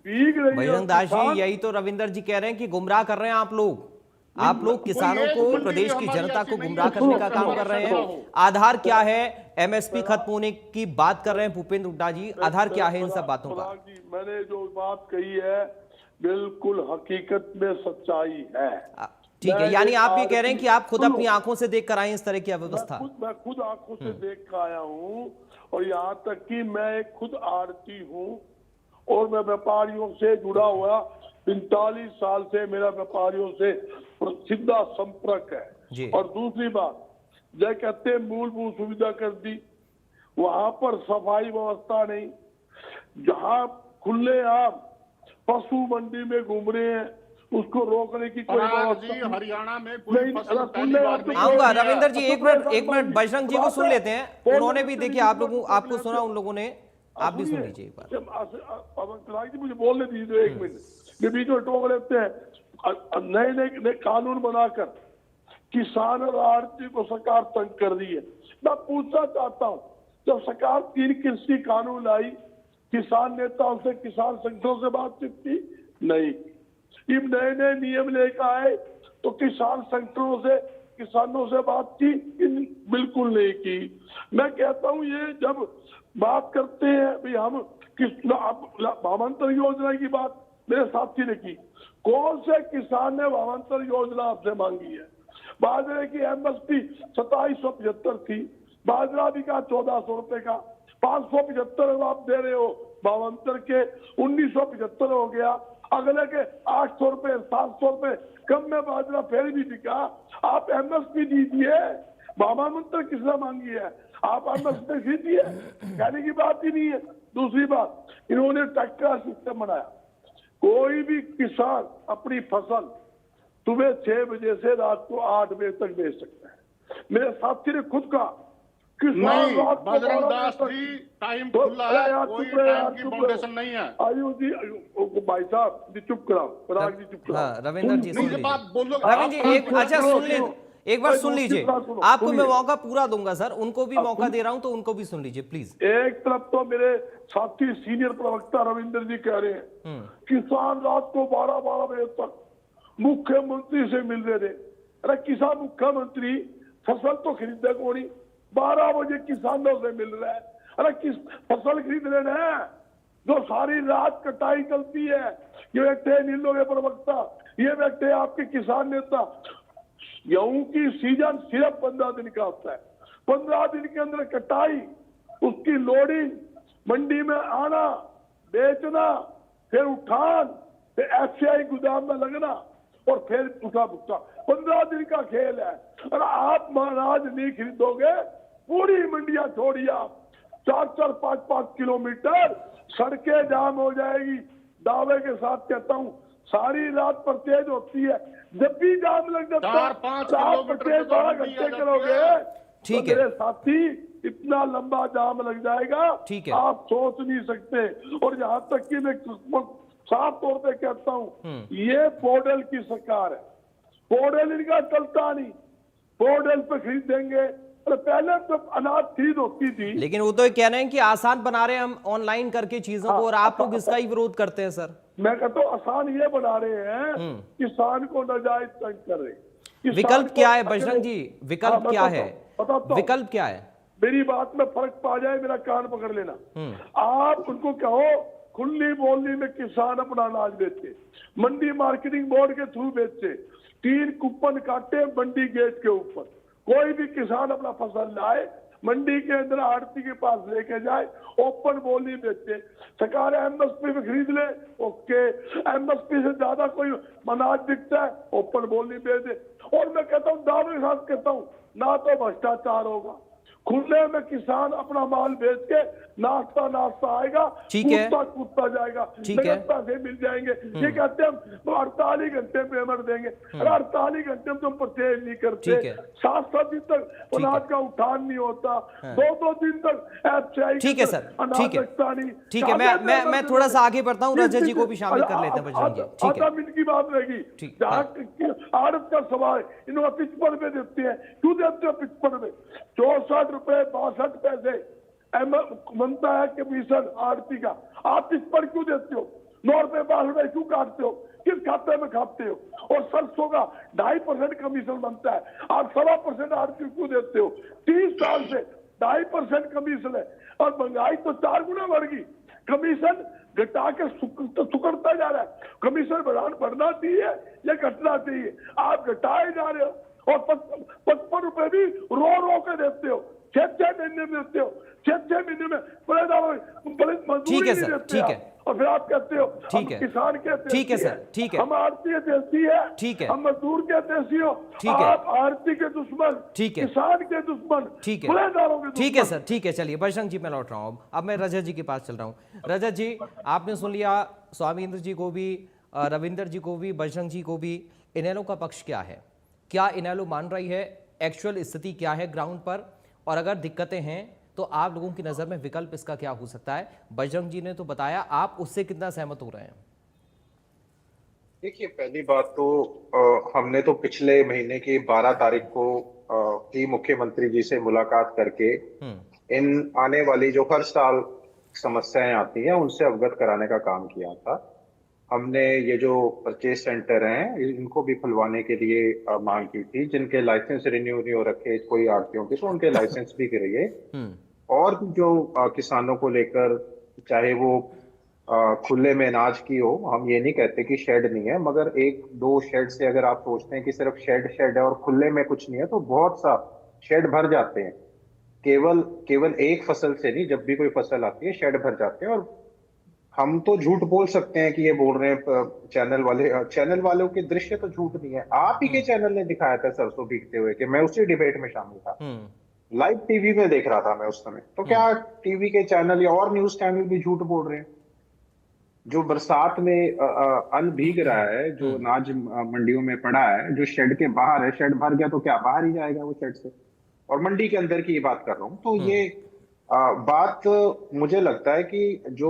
भीग रही है। बजरंग दास जी, यही तो रविंदर जी कह रहे हैं कि गुमराह कर रहे हैं आप लोग। आप लोग किसानों को, प्रदेश की जनता को गुमराह करने का काम कर रहे हैं। आधार क्या है? एमएसपी खत्म होने की बात कर रहे हैं भूपेंद्र हुड्डा जी, आधार क्या है इन सब बातों का? मैंने जो बात कही है बिल्कुल हकीकत में सच्चाई है। ठीक है, यानी आप ये कह रहे हैं कि आप खुद अपनी आंखों से देख कर आए इस तरह की व्यवस्था? मैं खुद आंखों से देख कर आया हूँ, और यहाँ तक कि मैं खुद आड़ती हूँ और मैं व्यापारियों से जुड़ा हुआ 45 साल से मेरा व्यापारियों से सीधा संपर्क है। और दूसरी बात, जय कहते मूलभूत सुविधा कर दी, वहां पर सफाई व्यवस्था नहीं। जहां खुले आप पशु मंडी में घूम रहे हैं उसको रोकने की कोई व्यवस्था हरियाणा में आऊंगा। रविंदर जी एक मिनट बजरंग जी को सुन लेते हैं, उन्होंने भी देखिए आप लोगों आपको सुना, उन लोगों ने, आप भी सुन लीजिए एक बार। मुझे बोलने दीजिए 1 मिनट, ये बीच में टोक लेते हैं। नए कानून बनाकर किसान और आड़ती को सरकार तंग कर रही है। मैं पूछना चाहता हूँ, जब सरकार 3 कृषि कानून लाई, किसान नेताओं से, किसान संगठनों से बातचीत की? नहीं। ये नए नियम लेकर आए तो किसान संगठनों से, किसानों से बात की? बिल्कुल नहीं की। मैं कहता हूँ ये जब बात करते हैं भाई हम भावांतर योजना की बात मेरे साथी ने की, कौन से किसान ने भावांतर योजना आपसे मांगी है? बाजरे की एमएसपी 2775 थी, बाजरा भी का 1400 रुपए का, 575 आप दे रहे हो, 52 के 1975 हो गया, अगले के 800 रुपए 700 रुपए कम में बाजरा फिर भी बिका। आप एमएसपी दीजिए, महामंत्र किसने मांगी है? आप एमएसपी दीजिए, कहने की बात ही नहीं है। दूसरी बात, इन्होंने ट्रैक्टर सिस्टम बनाया, कोई भी किसान अपनी फसल सुबह 6 बजे से रात को 8 बजे तक बेच सकता है। मेरे साथी ने खुद कहा नहीं, बजरंग दास जी, टाइम खुला है, कोई टाइम की बाउंडेशन नहीं है। आयु जी, भाई साहब जी चुप कराओ, पराग जी चुप कराओ। हाँ, रविंदर जी सुन लीजिए। बात बोलो रविंद्र जी एक अच्छा सुन ले, एक बार सुन लीजिए, आपको मैं मौका पूरा दूंगा सर, उनको भी मौका दे रहा हूं तो उनको भी सुन लीजिए प्लीज। एक तरफ तो मेरे साथी सीनियर प्रवक्ता रविंद्र जी कह रहे हैं किसान रात को 12-12 बजे तक मुख्यमंत्री से मिल रहे थे। अरे किसान मुख्यमंत्री फसल तो खरीदे को नहीं, 12 बजे किसानों से मिल रहा है। अरे किस फसल खरीद लेना है जो सारी रात कटाई चलती है। ये बैठे नीलों के प्रवक्ता, ये बैठे आपके किसान नेता। गेहूं की सीजन सिर्फ 15 दिन का होता है, 15 दिन के अंदर कटाई, उसकी लोडिंग, मंडी में आना, बेचना, फिर उठान, फिर एफसीआई गोदाम में लगना और फिर उठा भुगता, 15 दिन का खेल है। और आप अनाज नहीं खरीदोगे, पूरी मंडियां छोड़िए आप, 4-4, 5-5 किलोमीटर सड़कें जाम हो जाएगी। दावे के साथ कहता हूँ, सारी रात परचेज होती है, जब भी जाम लग जाता है 4-5 परचेज 12 घंटे करोगे ठीक तो है मेरे साथी इतना लंबा जाम लग जाएगा, ठीक है। आप सोच नहीं सकते। और यहाँ तक कि मैं साफ तौर पे कहता हूँ, ये पोर्टल की सरकार है, पोर्टल इनका चलता नहीं, पोर्टल पे खरीद देंगे। अरे पहले तो अनाज खरीद होती थी, लेकिन वो तो ये कह रहे हैं कि आसान बना रहे हैं हम ऑनलाइन करके चीजों को, और आप लोग इसका ही विरोध करते हैं सर। मैं कहता हूँ आसान ये बना रहे हैं, किसान को नाजायज तंग कर रहे हैं। विकल्प क्या है बजरंग जी, विकल्प क्या है, विकल्प क्या है? मेरी बात में फर्क पा जाए, मेरा कान पकड़ लेना। आप उनको कहो खुली बोली में किसान अपना अनाज बेचे, मंडी मार्केटिंग बोर्ड के थ्रू बेचे, 3 कूपन काटे मंडी गेट के ऊपर, कोई भी किसान अपना फसल लाए, मंडी के अंदर आड़ती के पास लेके जाए, ओपन बोली बेचे। सरकार एमएसपी में खरीद ले, ओके, एमएसपी से ज्यादा कोई अनाज बिकता है, ओपन बोली बेच दे। और मैं कहता हूँ, दावे के साथ कहता हूँ, ना तो भ्रष्टाचार होगा, खुले में किसान अपना माल बेच के नाश्ता आएगा, कूदता जाएगा, नगद पैसे मिल जाएंगे। ये कहते हैं हम 48 घंटे पेमेंट देंगे, अरे 48 घंटे में तुम परचेज नहीं करते, 7-7 दिन तक अनाज का उठान नहीं होता, 2-2 दिन तक एफसीआई ठीक है सर, ठीक है, ठीक है। मैं थोड़ा सा आगे बढ़ता हूँ, रजत जी को भी शामिल कर लेते हैं बजरंग जी, ठीक है। 8 मिनट की बात रहेगी। आड़त का सवाल इन्होंने 55 में देते हैं, क्यों देते हो 55 में? 64 रुपए 62 पैसे बनता है कमीशन आड़ती का, आप इस पर क्यों देते हो? 9 रुपए 12 रुपए क्यों काटते हो? किस खाते में खाते हो? और सरसों का 2.5% कमीशन बनता है, आप 1.25% आड़ती क्यों देते हो? 30 साल से 2.5% कमीशन है, और महंगाई तो 4 गुना बढ़ गई, कमीशन घटा के सुकड़ता जा रहा है। कमीशन बढ़ना चाहिए या घटना चाहिए? आप घटाए जा रहे हो, और 55 रुपए भी रो के देते हो, 6 महीने में देते हो, 6 महीने में ठीक है सर, ठीक है। और फिर आप कहते हो ठीक है, किसान के ठीक है सर, ठीक है, हम आड़ती देसी है, ठीक है, हम मजदूर के देसी हो, ठीक है, आप आड़ती के दुश्मन, ठीक है, किसान के दुश्मन, ठीक है, ठीक है सर, ठीक है। चलिए बजरंग जी मैं लौट रहा हूँ, अब मैं रजत जी के पास चल रहा हूँ। रजत जी, आपने सुन लिया स्वामी इंद्र जी को भी, रविंदर जी को भी, बजरंग जी को भी। इनेलो का पक्ष क्या है? क्या इनेलो मान रही है? एक्चुअल स्थिति क्या है ग्राउंड पर? और अगर दिक्कतें हैं तो आप लोगों की नजर में विकल्प इसका क्या हो सकता है? बजरंग जी ने तो बताया, आप उससे कितना सहमत हो रहे हैं? देखिए, पहली बात तो हमने तो पिछले महीने की 12 तारीख को ही मुख्यमंत्री जी से मुलाकात करके इन आने वाली जो हर साल समस्याएं आती हैं उनसे अवगत कराने का काम किया था। हमने ये जो परचेज सेंटर हैं इनको भी खुलवाने के लिए मांग की थी, जिनके लाइसेंस रिन्यू नहीं हो रखे कोई आड़तियों के, तो उनके लाइसेंस भी करिए। और जो किसानों को लेकर, चाहे वो खुले में अनाज की हो, हम ये नहीं कहते कि शेड नहीं है, मगर 1-2 शेड से अगर आप सोचते हैं कि सिर्फ शेड है और खुले में कुछ नहीं है, तो बहुत सा शेड भर जाते हैं। केवल एक फसल से नहीं, जब भी कोई फसल आती है शेड भर जाते हैं। और हम तो झूठ बोल सकते हैं कि ये बोल रहे हैं चैनल वालों के दृश्य तो झूठ नहीं है। आप ही के चैनल ने दिखाया था सरसों भीगते हुए, कि मैं उसी डिबेट में शामिल था, लाइव टीवी में देख रहा था मैं उस समय। तो क्या टीवी के चैनल या और न्यूज चैनल भी झूठ बोल रहे हैं? जो बरसात में अन्न भीग रहा है, जो अनाज मंडियों में पड़ा है, जो शेड के बाहर है, शेड भर गया तो क्या बाहर ही जाएगा वो शेड से? और मंडी के अंदर की ये बात कर रहा हूं। तो ये बात मुझे लगता है कि जो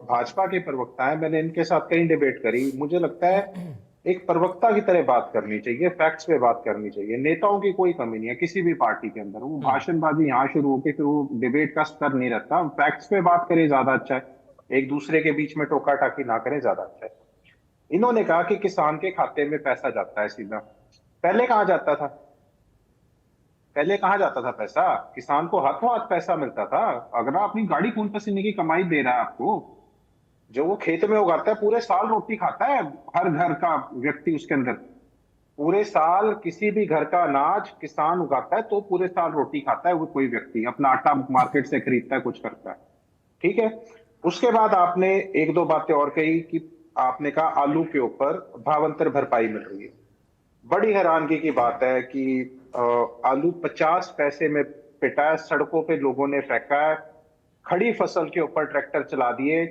भाजपा के प्रवक्ता है, मैंने इनके साथ कई डिबेट करी, मुझे लगता है एक प्रवक्ता की तरह बात करनी चाहिए, फैक्ट्स पे बात करनी चाहिए। नेताओं की कोई कमी नहीं है किसी भी पार्टी के अंदर, वो भाषणबाजी यहाँ शुरू होकर फिर वो डिबेट का स्तर नहीं रहता। फैक्ट्स पे बात करें ज्यादा अच्छा है, एक दूसरे के बीच में टोका टाकी ना करें, ज्यादा अच्छा है। इन्होंने कहा कि किसान के खाते में पैसा जाता है सीधा। पहले कहाँ जाता था? पहले कहाँ जाता था पैसा? किसान को हाथों हाथ पैसा मिलता था। अगर अपनी गाड़ी खून पसीने की कमाई दे रहा है आपको, जो वो खेत में उगाता है, पूरे साल रोटी खाता है हर घर का व्यक्ति उसके अंदर। पूरे साल किसी भी घर का अनाज किसान उगाता है तो पूरे साल रोटी खाता है वो कोई व्यक्ति, अपना आटा मार्केट से खरीदता है, कुछ करता है, ठीक है। उसके बाद आपने एक दो बातें और कही कि आपने कहा आलू के ऊपर भावांतर भरपाई मिल रही है। बड़ी हैरानगी की बात है कि आलू 50 पैसे में पिटा है, सड़कों पे लोगों ने फेंका है, खड़ी फसल के ऊपर ट्रैक्टर चला दिए।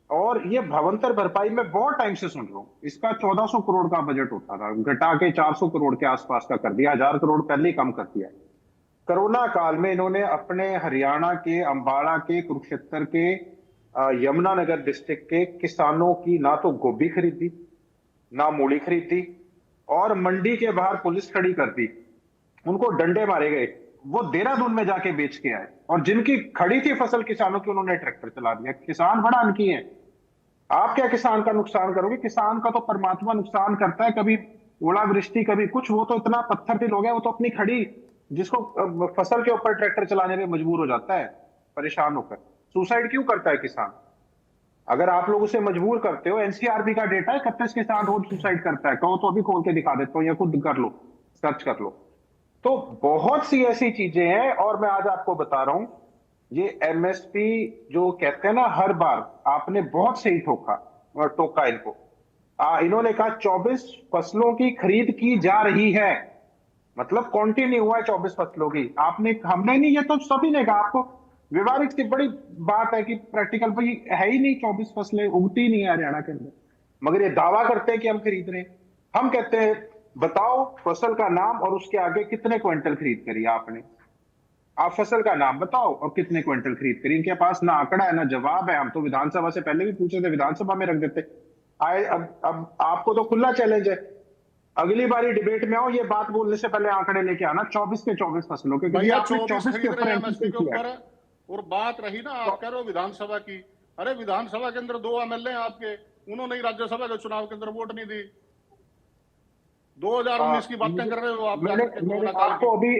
और ये भावांतर भरपाई में बहुत टाइम से सुन रहा हूं, इसका 1400 करोड़ का बजट होता था, घटा के 400 करोड़ के आसपास का कर दिया, 1000 करोड़ पहले ही कम कर दिया। कोरोना काल में इन्होंने अपने हरियाणा के अंबाला के कुरुक्षेत्र के यमुनानगर डिस्ट्रिक्ट के किसानों की ना तो गोभी खरीदी, ना मूली खरीदी, और मंडी के बाहर पुलिस खड़ी कर दी, उनको डंडे मारे गए, वो देहरादून में जाके बेच के आए। और जिनकी खड़ी थी फसल किसानों की, उन्होंने ट्रैक्टर चला दिया। किसान बड़ा अनकी है। आप क्या किसान का नुकसान करोगे? किसान का तो परमात्मा नुकसान करता है, कभी ओलावृष्टि कभी कुछ। वो तो इतना पत्थर दिल हो गया, वो तो अपनी खड़ी जिसको फसल के ऊपर ट्रैक्टर चलाने में मजबूर हो जाता है परेशान होकर। सुसाइड क्यों करता है किसान? अगर आप लोग उसे मजबूर करते हो, एनसीआरबी का डेटा है 31 किसान रोज सुसाइड करता है। कहो तो अभी खोल के दिखा देता हूं, या खुद कर लो, सर्च कर लो। तो बहुत सी ऐसी चीजें हैं। और मैं आज आपको बता रहा हूं, ये एमएसपी जो कहते हैं ना, हर बार आपने बहुत सही टोका इनको। इन्होंने कहा 24 फसलों की खरीद की जा रही है, मतलब कंटिन्यू हुआ है 24 फसलों की। हमने नहीं, ये तो सभी ने कहा। आपको व्यवहारिक सी बड़ी बात है कि प्रैक्टिकल भाई है ही नहीं, 24 फसलें उगती ही नहीं है हरियाणा के अंदर, मगर ये दावा करते हैं कि हम खरीद रहे हैं। हम कहते हैं बताओ फसल का नाम और उसके आगे कितने क्विंटल खरीद करी आपने। आप फसल का नाम बताओ और कितने क्विंटल खरीद करी। इनके पास ना आंकड़ा है ना जवाब है। हम तो विधानसभा से पहले भी पूछे थे, विधानसभा में रख देते। अब आपको तो खुला चैलेंज है, अगली बारी डिबेट में आओ, ये बात बोलने से पहले आंकड़े लेके आना 24 के 24 फसलों के। भैया 24 के ऊपर। और बात रही ना, आप कह रहे हो विधानसभा की, अरे विधानसभा के अंदर 2 एमएलए आपके, उन्होंने ही राज्यसभा के चुनाव के अंदर वोट नहीं दी। 2019 की बातें कर रहे हो आप। आपको अभी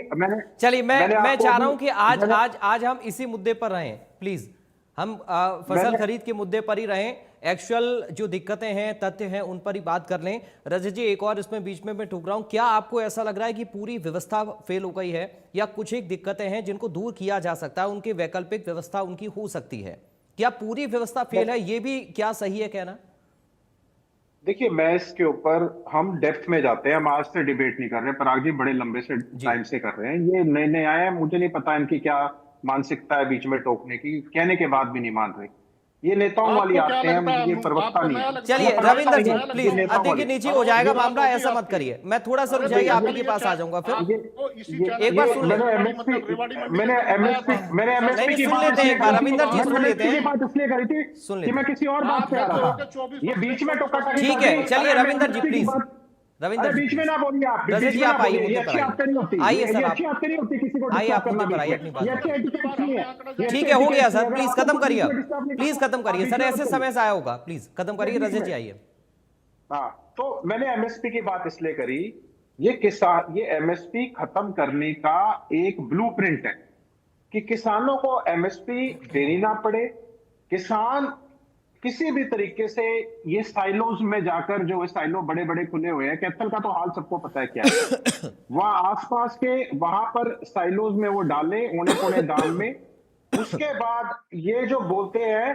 चलिए, मैं चाह रहा हूं कि आज हम इसी मुद्दे पर रहें प्लीज। हम फसल खरीद के मुद्दे पर ही रहें, एक्चुअल जो दिक्कतें हैं, तथ्य हैं, उन पर ही बात कर लें। रजत जी, एक और इसमें बीच में मैं ठोक रहा हूं, क्या आपको ऐसा लग रहा है कि पूरी व्यवस्था फेल हो गई है, या कुछ एक दिक्कतें हैं जिनको दूर किया जा सकता है, उनकी वैकल्पिक व्यवस्था उनकी हो सकती है? क्या पूरी व्यवस्था फेल है, ये भी क्या सही है कहना? देखिए, मैं इसके ऊपर हम डेप्थ में जाते हैं, हम आज से डिबेट नहीं कर रहे। पराग जी बड़े लंबे से टाइम से कर रहे हैं, ये नए नए आए हैं, मुझे नहीं पता इनकी क्या मानसिकता है बीच में टोकने की, कहने के बाद भी नहीं मान रहे। ये नेताओं वाली आते हैं, ये प्रवक्ता नहीं। चलिए रविंदर जी प्लीज, अति के नीचे हो जाएगा मामला, ऐसा मत करिए। मैं थोड़ा सा रुक जाइए, आपके पास आ जाऊंगा फिर। एक बार सुन लेते मैंने एमएसपी की सुन लेते हैं, एक बार रविंदर जी सुन लेते हैं। बात इसलिए करी थी सुन कि मैं किसी और बात पे आ रहा था, ये बीच में टोका टाकी। ठीक है, चलिए रविंदर जी प्लीज, रविंदर बीच में ना बोलिए आप। रजत जी आप आइए मुद्दे पर, आइए सर, अच्छी बात नहीं होती किसी को। आइए आप मुद्दे पर आइए अपनी बात। बात ठीक है, हो गया सर, प्लीज खत्म करिए, प्लीज खत्म करिए सर, ऐसे समय से आया होगा, प्लीज खत्म करिए। रजत जी आइए। हाँ, तो मैंने एमएसपी की बात इसलिए करी, ये एमएसपी खत्म करने का एक ब्लूप्रिंट है कि किसानों को एमएसपी देनी ना पड़े। किसान किसी भी तरीके से ये साइलोज में जाकर, जो साइलो बड़े बड़े खुले हुए हैं, कैथल का तो हाल सबको पता है क्या है, वहां आसपास के वहां पर साइलोज में वो डाले औने पौने दाम में। उसके बाद ये जो बोलते हैं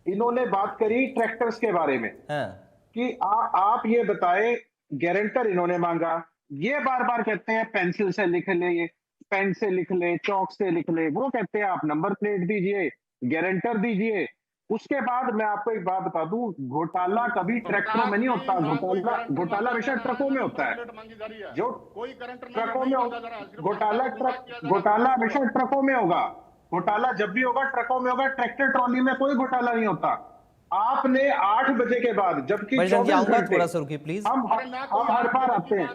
इन्होंने बात करी ट्रैक्टर्स के बारे में हाँ। कि आप ये बताएं, गारंटर इन्होंने मांगा, ये बार बार कहते हैं पेंसिल से लिख ले, ये पेन से लिख ले, चौक से लिख ले, वो कहते हैं आप नंबर प्लेट दीजिए, गारंटर दीजिए। उसके बाद मैं आपको एक बात बता दूं, घोटाला कभी ट्रैक्टरों में नहीं होता, घोटाला हमेशा ट्रकों में होता है। जो ट्रकों में घोटाला हमेशा ट्रकों में होगा, घोटाला जब भी होगा ट्रकों में होगा, ट्रैक्टर ट्रॉली में कोई घोटाला नहीं होता। आपने 8 बजे के बाद, जबकि थोड़ा सा रुकिए प्लीज, हम हर बार आते हैं,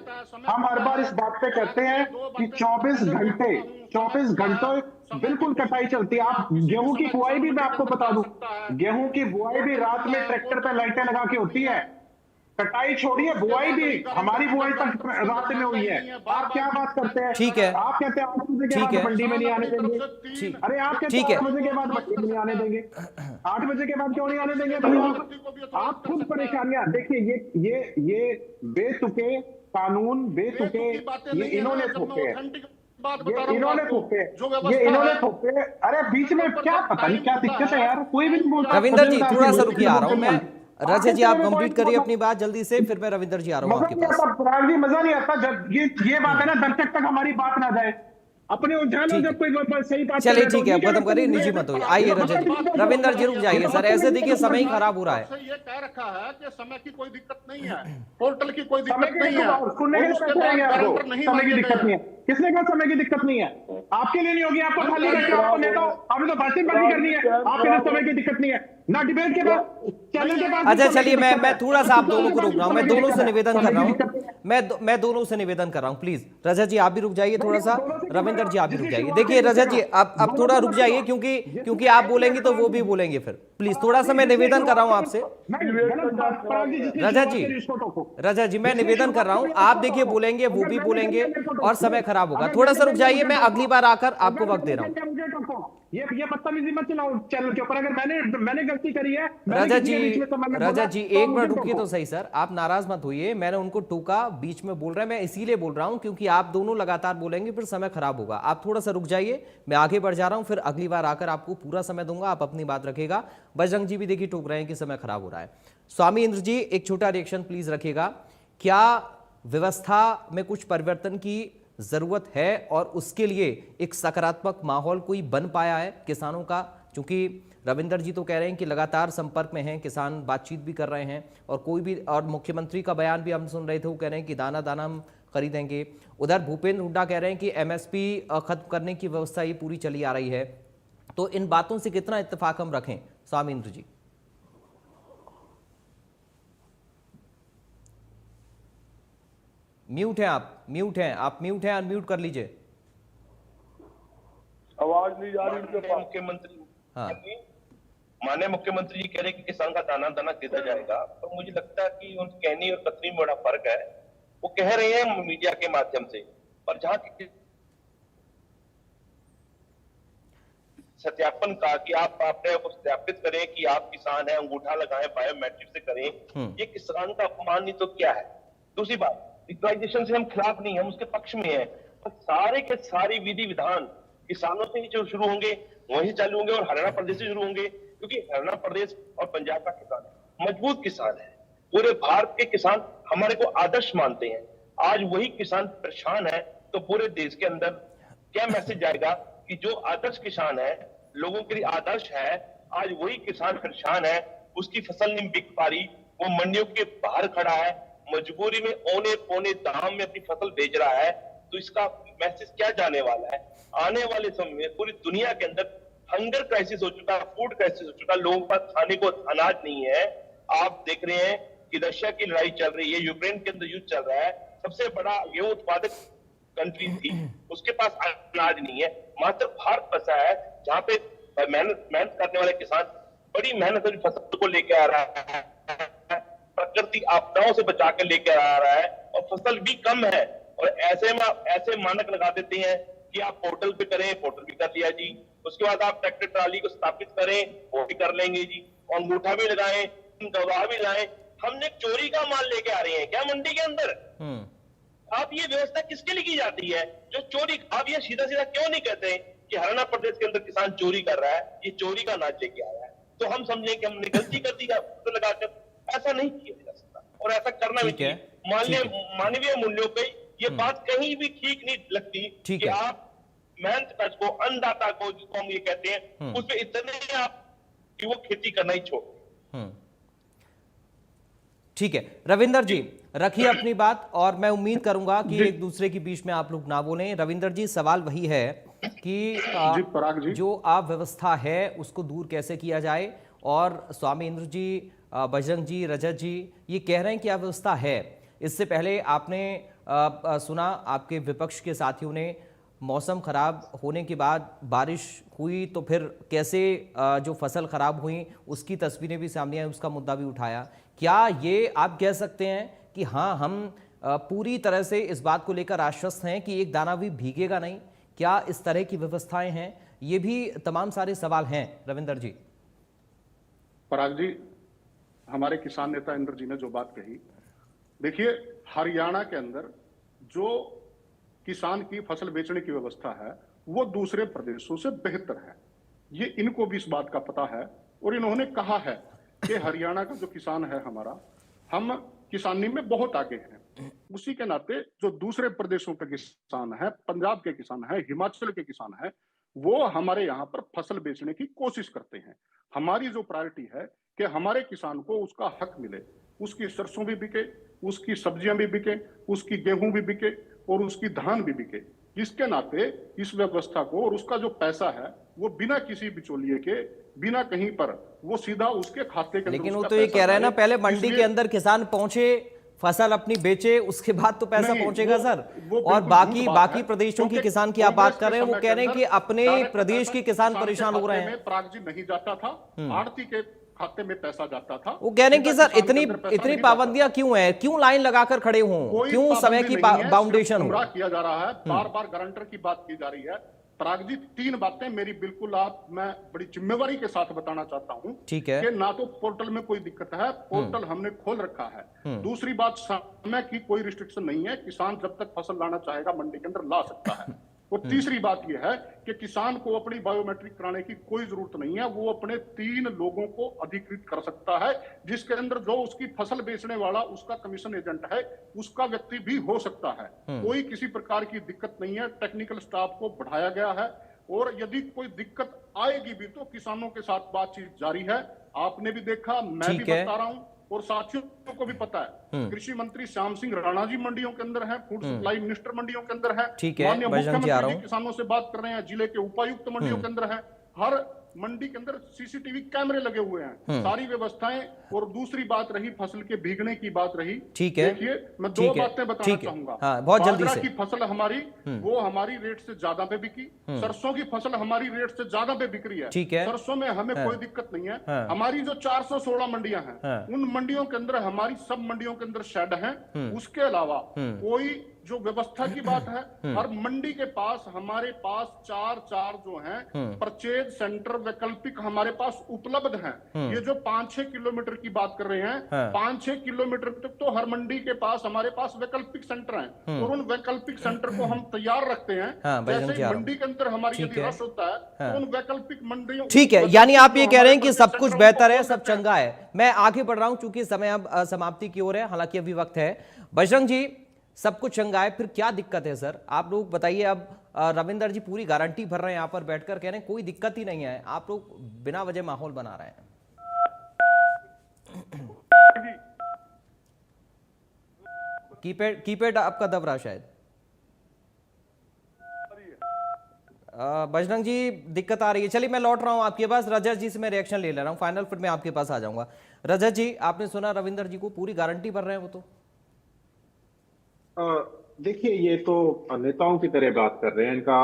हम हर बार इस बात पे कहते हैं कि 24 घंटों बिल्कुल कटाई चलती है। आप गेहूं की बुआई भी, मैं आपको बता दूं, गेहूं की बुआई भी रात में ट्रैक्टर पे लाइटें लगा के होती है। कटाई छोड़िए, बुआई भी, हमारी बुआई तक रात में हुई है। आप क्या बात करते हैं? ठीक है, आप कहते हैं 8 बजे के बाद मंडी में नहीं आने देंगे। अरे आप कहते हैं 8 बजे के बाद मंडी में नहीं आने देंगे, 8 बजे के बाद क्यों नहीं आने देंगे? आप खुद परेशानियां देखिए। ये बेतुके कानून, बेतुके ये इन्होंने थोपे हैं, ये इन्होंने थोपे। अरे बीच में क्या, पता नहीं क्या दिक्कत है यार, कोई भी नहीं बोलता। रविंदर जी थोड़ा सा रुकिए, आ रहा हूं मैं। रजत जी आप कंप्लीट करिए अपनी बात जल्दी से, फिर मैं रविंदर जी आ रहा हूं आपके पास। मजा नहीं आता जब ये बात है ना, दर्शक तक हमारी बात ना जाए, अपने उलझानो जब कोई सही बात। चलिए ठीक है, खत्म करिए, निजी मत होइए। आइए रजत जी, रविंदर जी रुक जाइए सर, ऐसे देखिए समय ही खराब हो रहा है। ये कह रखा है कि समय की कोई दिक्कत नहीं है, पोर्टल की कोई दिक्कत नहीं है, समय की दिक्कत नहीं है। किसने कहा समय की दिक्कत नहीं है? आपके लिए नहीं होगी, आपको खाली करके आपको नेता, आपने तो भाषणबाजी करनी है, आपके लिए समय की दिक्कत नहीं है ना, डिबेट के बाद, चैनल के बाद। अच्छा चलिए, मैं थोड़ा सा आप दोनों को रोक रहा हूं, मैं दोनों से निवेदन कर रहा हूं, मैं दोनों से निवेदन कर रहा हूं, प्लीज रजत जी आप भी रुक जाइए थोड़ा सा, रविंदर जी आप भी रुक जाइए। देखिए रजत जी अब थोड़ा रुक जाइए, क्योंकि आप बोलेंगे तो वो भी बोलेंगे फिर, प्लीज थोड़ा सा मैं निवेदन कर रहा हूं आपसे। रजत जी मैं निवेदन कर रहा हूं, आप देखिए बोलेंगे वो भी बोलेंगे और समय खराब होगा, थोड़ा सा रुक जाइए, मैं अगली बार आकर आपको वक्त दे रहा हूं। ये बदतमीजी मत चलाओ चैनल के ऊपर, अगर मैंने गलती करी है। रजत जी एक मिनट रुकिए तो सही सर, आप नाराज मत होइए, मैंने उनको टोका, बीच में बोल रहे हैं, मैं इसीलिए बोल रहा हूं क्योंकि आप दोनों लगातार बोलेंगे फिर समय खराब होगा। आप थोड़ा सा रुक जाइए, मैं आगे बढ़ जा रहा हूं, फिर अगली बार आकर आपको पूरा समय दूंगा, आप अपनी बात रखेगा। बजरंग जी भी देखिए टोक रहे हैं कि समय खराब हो रहा है। स्वामी इंद्र जी एक छोटा रिएक्शन प्लीज रखिएगा, क्या व्यवस्था में कुछ परिवर्तन की जरूरत है और उसके लिए एक सकारात्मक माहौल कोई बन पाया है किसानों का? क्योंकि रविंदर जी तो कह रहे हैं कि लगातार संपर्क में हैं किसान, बातचीत भी कर रहे हैं और कोई भी, और मुख्यमंत्री का बयान भी हम सुन रहे थे, वो कह रहे हैं कि दाना दाना हम खरीदेंगे। उधर भूपेंद्र हुड्डा कह रहे हैं कि एमएसपी खत्म करने की व्यवस्था ये पूरी चली आ रही है, तो इन बातों से कितना इत्तेफाक हम रखें स्वामी इंद्र जी? म्यूट है आप, म्यूट हैं, अनम्यूट कर लीजिए। आवाज नहीं जा रही उनके पास। मुख्यमंत्री हाँ। माननीय मुख्यमंत्री जी कह रहे कि किसान का दाना दाना खरीदा जाएगा, तो मुझे लगता है कि उन कहनी और कथनी में बड़ा फर्क है। वो कह रहे हैं मीडिया के माध्यम से, पर जहां सत्यापन का कि आप अपने को सत्यापित करें कि आप किसान हैं, अंगूठा लगाएं, बायोमेट्रिक से करें, ये किसान का अपमान नहीं तो क्या है? दूसरी बात, लिबरलाइजेशन से हम खिलाफ नहीं, हम उसके पक्ष में हैं, पर सारे के सारी विधि विधान किसानों से ही जो शुरू होंगे वहीं चालू होंगे और हरियाणा प्रदेश से शुरू होंगे, क्योंकि हरियाणा प्रदेश और पंजाब का किसान मजबूत किसान है। पूरे भारत के किसान हमारे को आदर्श मानते हैं। आज वही किसान परेशान है तो पूरे देश के अंदर क्या मैसेज जाएगा कि जो आदर्श किसान है, लोगों के लिए आदर्श है, आज वही किसान परेशान है, उसकी फसल नहीं बिक पा रही, वो मंडियों के बाहर खड़ा है, मजबूरी में औने पौने दाम में अपनी फसल बेच रहा है। तो इसका मैसेज क्या जाने वाला है? आने वाले समय में पूरी दुनिया के अंदर हंगर क्राइसिस हो चुका, फूड क्राइसिस हो चुका, लोगों के पास खाने को अनाज नहीं है। आप देख रहे हैं कि रशिया की लड़ाई चल रही है, यूक्रेन के अंदर युद्ध चल रहा है, सबसे बड़ा गेहूं उत्पादक कंट्री थी, उसके पास अनाज नहीं है। मात्र भारत बचा है जहां पे मेहनत करने वाले किसान बड़ी मेहनत से फसल को लेकर आ रहा है, प्रकृति आपदाओं से बचा कर लेकर आ रहा है, और फसल भी कम है। और ऐसे में आप ऐसे मानक लगा देते हैं कि आप पोर्टल पे करें, पोर्टल भी कर लिया जी, उसके बाद आप ट्रैक्टर ट्राली को स्थापित करें, वो भी कर लेंगे जी, और अंगूठा भी लगाएं, गवाह भी लाएं। हमने चोरी का माल लेके आ रहे हैं क्या मंडी के अंदर? आप ये व्यवस्था किसके लिए की जाती है? जो चोरी, आप ये सीधा सीधा क्यों नहीं कहते कि हरियाणा प्रदेश के अंदर किसान चोरी कर रहा है? ये चोरी का अनाज लेके आया है, तो हम समझें कि हमने गलती कर दी तो लगाकर। ऐसा नहीं किया जा सकता और ऐसा करना भी ठीक है, चाहिए। मानवीय मूल्यों पे ये बात कहीं भी ठीक नहीं लगती ठीक कि है। आप मेहनत कश को, अन्नदाता को, जिसको हम ये कहते हैं, उस पे इतने आप कि वो खेती करना ही छोड़। ठीक है रविंदर जी, रखिए अपनी बात और मैं उम्मीद करूंगा कि एक दूसरे के बीच में आप लोग ना बोलें। रविंदर जी, सवाल वही है कि जी पराग जी, जो अव्यवस्था है उसको दूर कैसे किया जाए, और स्वामी इंद्र जी, बजरंग जी, रजत जी ये कह रहे हैं कि अव्यवस्था है। इससे पहले आपने सुना आपके विपक्ष के साथियों ने मौसम खराब होने के बाद बारिश हुई तो फिर कैसे जो फसल खराब हुई उसकी तस्वीरें भी सामने आई, उसका मुद्दा भी उठाया। क्या ये आप कह सकते हैं कि हाँ हम पूरी तरह से इस बात को लेकर आश्वस्त हैं कि एक दाना भी भीगेगा नहीं? क्या इस तरह की व्यवस्थाएं हैं? ये भी तमाम सारे सवाल हैं रविंदर जी। पराग जी, हमारे किसान नेता इंद्र जी ने जो बात कही, देखिए हरियाणा के अंदर जो किसान की फसल बेचने की व्यवस्था है वो दूसरे प्रदेशों से बेहतर है। ये इनको भी इस बात का पता है और इन्होंने कहा है कि हरियाणा का जो किसान है हमारा, हम किसानी में बहुत आगे हैं। उसी के नाते जो दूसरे प्रदेशों के किसान है, पंजाब के किसान है, हिमाचल के किसान है, वो हमारे यहाँ पर फसल बेचने की कोशिश करते हैं। हमारी जो प्रायोरिटी है कि हमारे किसान को उसका हक मिले, उसकी सरसों भी बिके, उसकी सब्जियां भी बिके, उसकी गेहूं भी बिके और उसकी धान भी बिके। इसके नाते इस व्यवस्था को और उसका जो पैसा है वो बिना किसी बिचौलिए के, बिना कहीं पर, वो सीधा उसके खाते के अंदर। लेकिन वो तो ये कह रहे हैं ना, पहले मंडी के अंदर किसान पहुंचे, फसल अपनी बेचे, उसके बाद तो पैसा पहुंचेगा सर। और बाकी प्रदेशों की किसान की आप बात कर रहे हैं, वो कह रहे हैं कि अपने प्रदेश के किसान परेशान हो रहे हैं। पराग जी नहीं जाता था, आड़ती के खाते में पैसा जाता था। वो कह रहे हैं कि सर इतनी पाबंदियां क्यों है, क्यों लाइन लगाकर खड़े हों, क्यों समय की बाउंडेशन हो किया जा रहा है, बार बार गारंटर की बात की जा रही है। पराग जी, 3 बातें मेरी बिल्कुल मैं बड़ी जिम्मेवारी के साथ बताना चाहता हूं। ठीक है कि ना तो पोर्टल में कोई दिक्कत है, पोर्टल हमने खोल रखा है। दूसरी बात, समय की कोई रिस्ट्रिक्शन नहीं है, किसान जब तक फसल लाना चाहेगा मंडी के अंदर ला सकता है। और तीसरी बात यह है कि किसान को अपनी बायोमेट्रिक कराने की कोई जरूरत नहीं है, वो अपने 3 लोगों को अधिकृत कर सकता है, जिसके अंदर जो उसकी फसल बेचने वाला उसका कमीशन एजेंट है उसका व्यक्ति भी हो सकता है। कोई किसी प्रकार की दिक्कत नहीं है। टेक्निकल स्टाफ को बढ़ाया गया है और यदि कोई दिक्कत आएगी भी तो किसानों के साथ बातचीत जारी है। आपने भी देखा, मैं भी बता रहा हूं और साथियों को भी पता है। कृषि मंत्री श्याम सिंह राणा जी मंडियों के अंदर है, फूड सप्लाई मिनिस्टर मंडियों के अंदर है, माननीय मुख्यमंत्री जी किसानों से बात कर रहे हैं, जिले के उपायुक्त मंडियों के अंदर है, हर मंडी के अंदर सीसीटीवी कैमरे लगे हुए हैं, सारी व्यवस्थाएं। और दूसरी बात रही फसल के भीगने की बात रही, ठीक है, देखिए मैं 2 बातें बताना चाहूंगा। बहुत जल्दी से। की फसल हमारी वो हमारी रेट से ज्यादा पे बिकी, सरसों की फसल हमारी रेट से ज्यादा पे बिक रही है। ठीक है, सरसों में हमें कोई दिक्कत नहीं है। हमारी जो 416 मंडियां हैं उन मंडियों के अंदर, हमारी सब मंडियों के अंदर शेड हैं। उसके अलावा कोई जो व्यवस्था की बात है, हर मंडी के पास हमारे पास 4 जो हैं परचेज सेंटर वैकल्पिक हमारे पास उपलब्ध हैं। ये जो 5-6 किलोमीटर की बात कर रहे हैं, 5-6 किलोमीटर तक तो हर मंडी के पास हमारे पास वैकल्पिक सेंटर हैं और उन वैकल्पिक सेंटर को हम तैयार रखते हैं। जैसे मंडी के अंदर हमारी यदि रश होता है तो उन वैकल्पिक मंडियों। ठीक है, यानी आप ये कह रहे हैं कि सब कुछ बेहतर है, सब चंगा है। मैं आगे बढ़ रहा हूं चूंकि समय अब समाप्ति की ओर है, हालांकि अभी वक्त है। बजरंग जी, सब कुछ चंगा है, फिर क्या दिक्कत है सर? आप लोग बताइए। अब रविंदर जी पूरी गारंटी भर रहे हैं, यहां पर बैठकर कह रहे हैं कोई दिक्कत ही नहीं है, आप लोग बिना वजह माहौल बना रहे हैं। कीपैड आपका दब रहा शायद। बजरंग जी दिक्कत आ रही है। चलिए मैं लौट रहा हूं आपके पास, रजत जी से मैं रिएक्शन ले ले रहा हूं फाइनल, फिर मैं आपके पास आ जाऊंगा। रजत जी, आपने सुना रविंदर जी को पूरी गारंटी भर रहे हैं वो तो। देखिए, ये तो नेताओं की तरह बात कर रहे हैं। इनका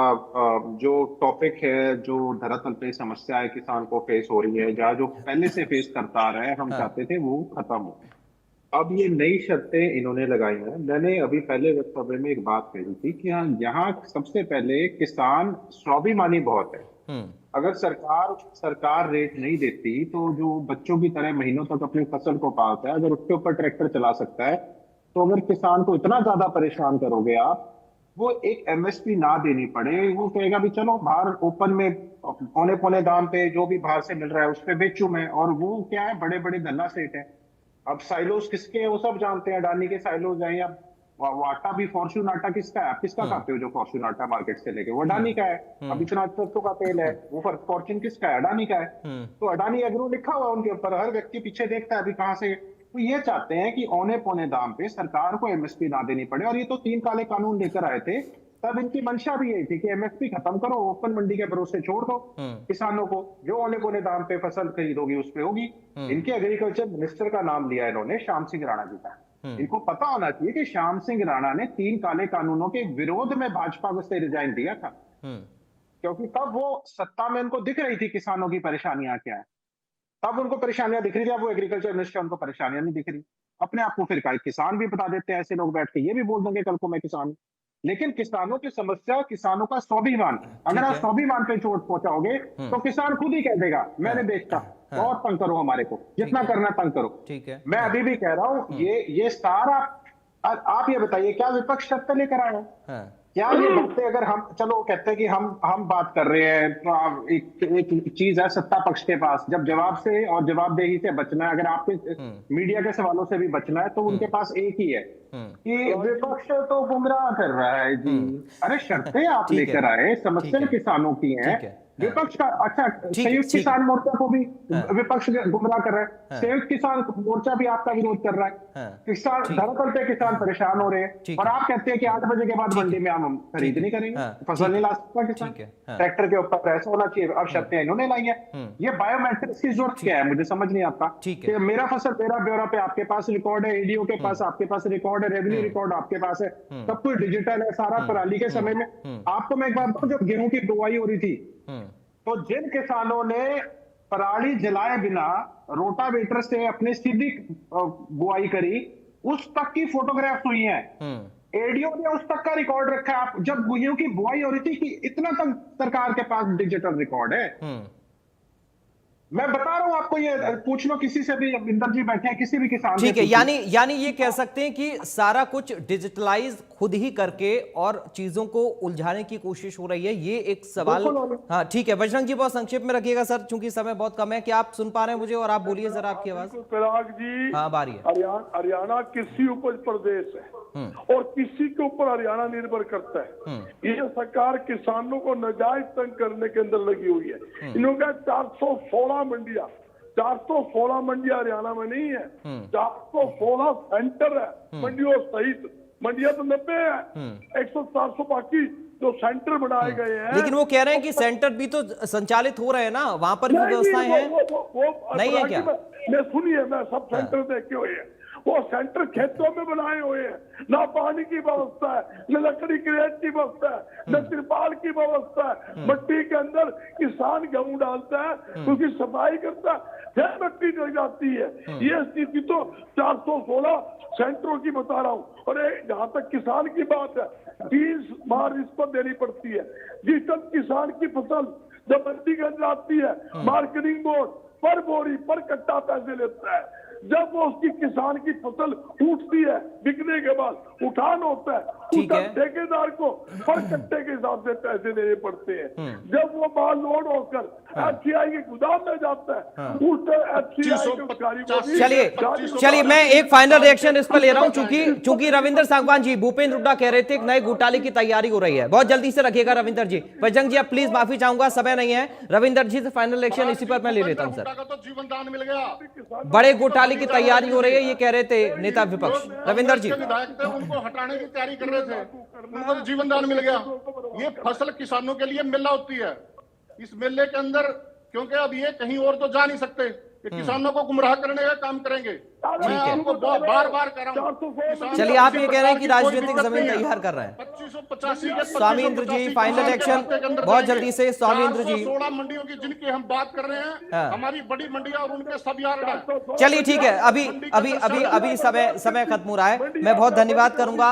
जो टॉपिक है, जो धरातल पे समस्या है किसान को फेस हो रही है, या जो पहले से फेस करता आ रहा है, हम चाहते थे वो खत्म हो। अब ये नई शर्तें इन्होंने लगाई हैं। मैंने अभी पहले वक्तव्य में एक बात कही थी कि हाँ, यहाँ सबसे पहले किसान स्वाभिमानी बहुत है। अगर सरकार रेट नहीं देती तो जो बच्चों की तरह महीनों तक अपनी फसल को पालता है, अगर उसके ऊपर ट्रैक्टर चला सकता है, तो अगर किसान को इतना ज्यादा परेशान करोगे आप वो एक एमएसपी ना देनी पड़े, वो कहेगा भी चलो बाहर ओपन में औने पौने दाम पे जो भी बाहर से मिल रहा है उस पे बेचूं मैं। और वो क्या है, बड़े बड़े धन्ना सेठ है। अब साइलोस किसके हैं वो सब जानते हैं, अडानी के साइलोस हैं। या वो आटा भी, फॉर्च्यून आटा किसका है, आप किसका खाते हो जो फॉर्च्यून आटा मार्केट से लेके, वो अडानी का है। अब इतना सरसों का तेल है, वो फॉर्च्यून किसका है, अडानी का है। तो अडानी एग्रो लिखा हुआ उनके ऊपर, हर व्यक्ति पीछे देखता है अभी कहाँ से। तो ये चाहते हैं कि औने पौने दाम पे सरकार को एमएसपी ना देनी पड़े। और ये तो 3 काले कानून लेकर आए थे, तब इनकी मंशा भी यही थी कि एमएसपी खत्म करो, ओपन मंडी के भरोसे छोड़ दो किसानों को, जो औने पौने दाम पे फसल खरीद होगी उस पे होगी। इनके एग्रीकल्चर मिनिस्टर का नाम लिया इन्होंने, श्याम सिंह राणा जी का। इनको पता होना चाहिए कि श्याम सिंह राणा ने 3 काले कानूनों के विरोध में भाजपा को से रिजाइन दिया था, क्योंकि तब वो सत्ता में उनको दिख रही थी किसानों की परेशानियां क्या है, तब उनको परेशानियां दिख रही थी। अब वो एग्रीकल्चर मिनिस्टर, उनको परेशानियां नहीं दिख रही। अपने आप को फिर किसान भी बता देते हैं, ऐसे लोग बैठ के ये भी बोल देंगे कल को मैं किसान हूं। लेकिन किसानों की समस्या, किसानों का स्वाभिमान, अगर आप स्वाभिमान पे चोट पहुंचाओगे तो किसान खुद ही कह देगा मैंने बेचता, और तंग करो हमारे को, जितना करना तंग करो। ठीक है, मैं अभी भी कह रहा हूं, ये सारा, आप ये बताइए क्या विपक्ष शर्त लेकर आया है? क्या ये बातें, अगर हम चलो कहते हैं कि हम बात कर रहे हैं, तो एक चीज है सत्ता पक्ष के पास, जब जवाब से और जवाबदेही से बचना है, अगर आपके मीडिया के सवालों से भी बचना है, तो उनके पास एक ही है कि विपक्ष तो गुमराह कर रहा है जी। अरे शर्तें आप लेकर आए, समस्या किसानों की है, विपक्ष का अच्छा, संयुक्त किसान मोर्चा को भी विपक्ष गुमराह कर रहा है, संयुक्त किसान मोर्चा भी आपका विरोध कर रहा है, किसान धरतल पे किसान परेशान हो रहे हैं, और आप कहते हैं कि 8 बजे के बाद मंडी में हम खरीद नहीं करेंगे, फसल नहीं ला सकता किसान, ट्रैक्टर के ऊपर ऐसा होना चाहिए। अब शर्तें इन्होंने लाई है, ये बायोमेट्रिक्स की जरूरत क्या है, मुझे समझ नहीं आता कि मेरा फसल मेरा ब्यौरा पे आपके पास रिकॉर्ड है, ईडीओ के पास आपके पास रिकॉर्ड है, रेवेन्यू रिकॉर्ड आपके पास है, सब कुछ डिजिटल है सारा। पराली के समय में आपको मैं एक बात बताऊं, जब गेहूं की बुआई हो रही थी, तो जिन किसानों ने पराली जलाए बिना रोटावेटर से अपनी सीधी बुआई करी, उस तक की फोटोग्राफ्स हुई हैं। एडीओ ने उस तक का रिकॉर्ड रखा है। आप जब गेहूं की बुआई हो रही थी कि इतना तक सरकार के पास डिजिटल रिकॉर्ड है। मैं बता रहा हूं आपको, ये पूछ लो किसी से भी, इंदर जी बैठे हैं, किसी भी किसान से। ठीक है, यानी ये कह सकते हैं कि सारा कुछ डिजिटलाइज खुद ही करके और चीजों को उलझाने की कोशिश हो रही है, ये एक सवाल। हाँ ठीक है, बजरंग जी बहुत संक्षेप में रखिएगा सर, चूंकि समय बहुत कम है। क्या आप सुन पा रहे हैं मुझे, और आप बोलिए जरा आपकी आवाज। पराग जी, हाँ बारी है। हरियाणा कृषि उपज प्रदेश है और किसी के ऊपर हरियाणा निर्भर करता है। ये सरकार किसानों को नाजायज तंग करने के अंदर लगी हुई है। इन्होंने 416 मंडियां, 416 मंडियां हरियाणा में नहीं है, 416 सेंटर है मंडियों सहित। मंडियां तो 90 है, 100-400 बाकी जो सेंटर बनाए गए हैं। लेकिन वो कह रहे हैं कि सेंटर भी तो संचालित हो रहे हैं ना, वहां पर भी व्यवस्थाएं हैं, नहीं है क्या? मैं सुनिए, मैं सब सेंटर देखे हुए हैं, वो सेंटर खेतों में बनाए हुए हैं, ना पानी की व्यवस्था है, न लकड़ी क्रेट की व्यवस्था है, न तिरपाल की व्यवस्था है। मिट्टी के अंदर किसान गेहूं डालता है, उसकी सफाई करता है, फिर मिट्टी जल जाती है। ये स्थिति तो 416 सेंटरों की बता रहा हूँ। और जहां तक किसान की बात है, 20 बार रिश्वत देनी पड़ती है। जिस तक किसान की फसल जब मंडी के अंदर आती है, मार्केटिंग बोर्ड पर बोरी पर कट्टा पैसे लेता है। जब वो उसकी किसान की फसल उठती है, बिकने के बाद उठान होता है, उस ठेकेदार को पर कट्टे के हिसाब से पैसे देने पड़ते हैं। जब वो माल लोड होकर एफसीआई के गोदाम में जाता है, उस एफसीआई के अधिकारी को चलिए मैं एक फाइनल रिएक्शन इस पर ले रहा हूं, चूंकि रविंदर सांगवान जी, भूपेंद्र हुड्डा कह रहे थे एक नए घोटाले की तैयारी हो रही है। बहुत जल्दी से रखिएगा रविंदर जी। बजरंग जी आप प्लीज माफी चाहूंगा, समय नहीं है। रविंदर जी से फाइनल रिएक्शन इसी पर मैं ले लेता हूं सर। जीवन दान मिल गया, बड़े घोटाले की तैयारी हो रही है, ये कह रहे थे नेता विपक्ष। रविंदर जी, विधायक थे उनको हटाने की तैयारी कर रहे थे, उनको जीवन दान मिल गया। ये फसल किसानों के लिए मेला होती है। इस मेले के अंदर, क्योंकि अब ये कहीं और तो जा नहीं सकते, कि किसानों को गुमराह करने का काम करेंगे। मैं आपको बार बार कह रहा हूं। चलिए आप ये कह रहे हैं कि राजनीतिक जमीन तैयार कर रहे हैं। 2585 के स्वामी इंद्र जी फाइनल एक्शन बहुत जल्दी से। स्वामी इंद्र जी, 16 मंडियों की जिनकी हम बात कर रहे हैं, हमारी बड़ी मंडियां और उनके सब यार्ड हैं। चलिए ठीक है, अभी समय खत्म हो रहा है। मैं बहुत धन्यवाद करूंगा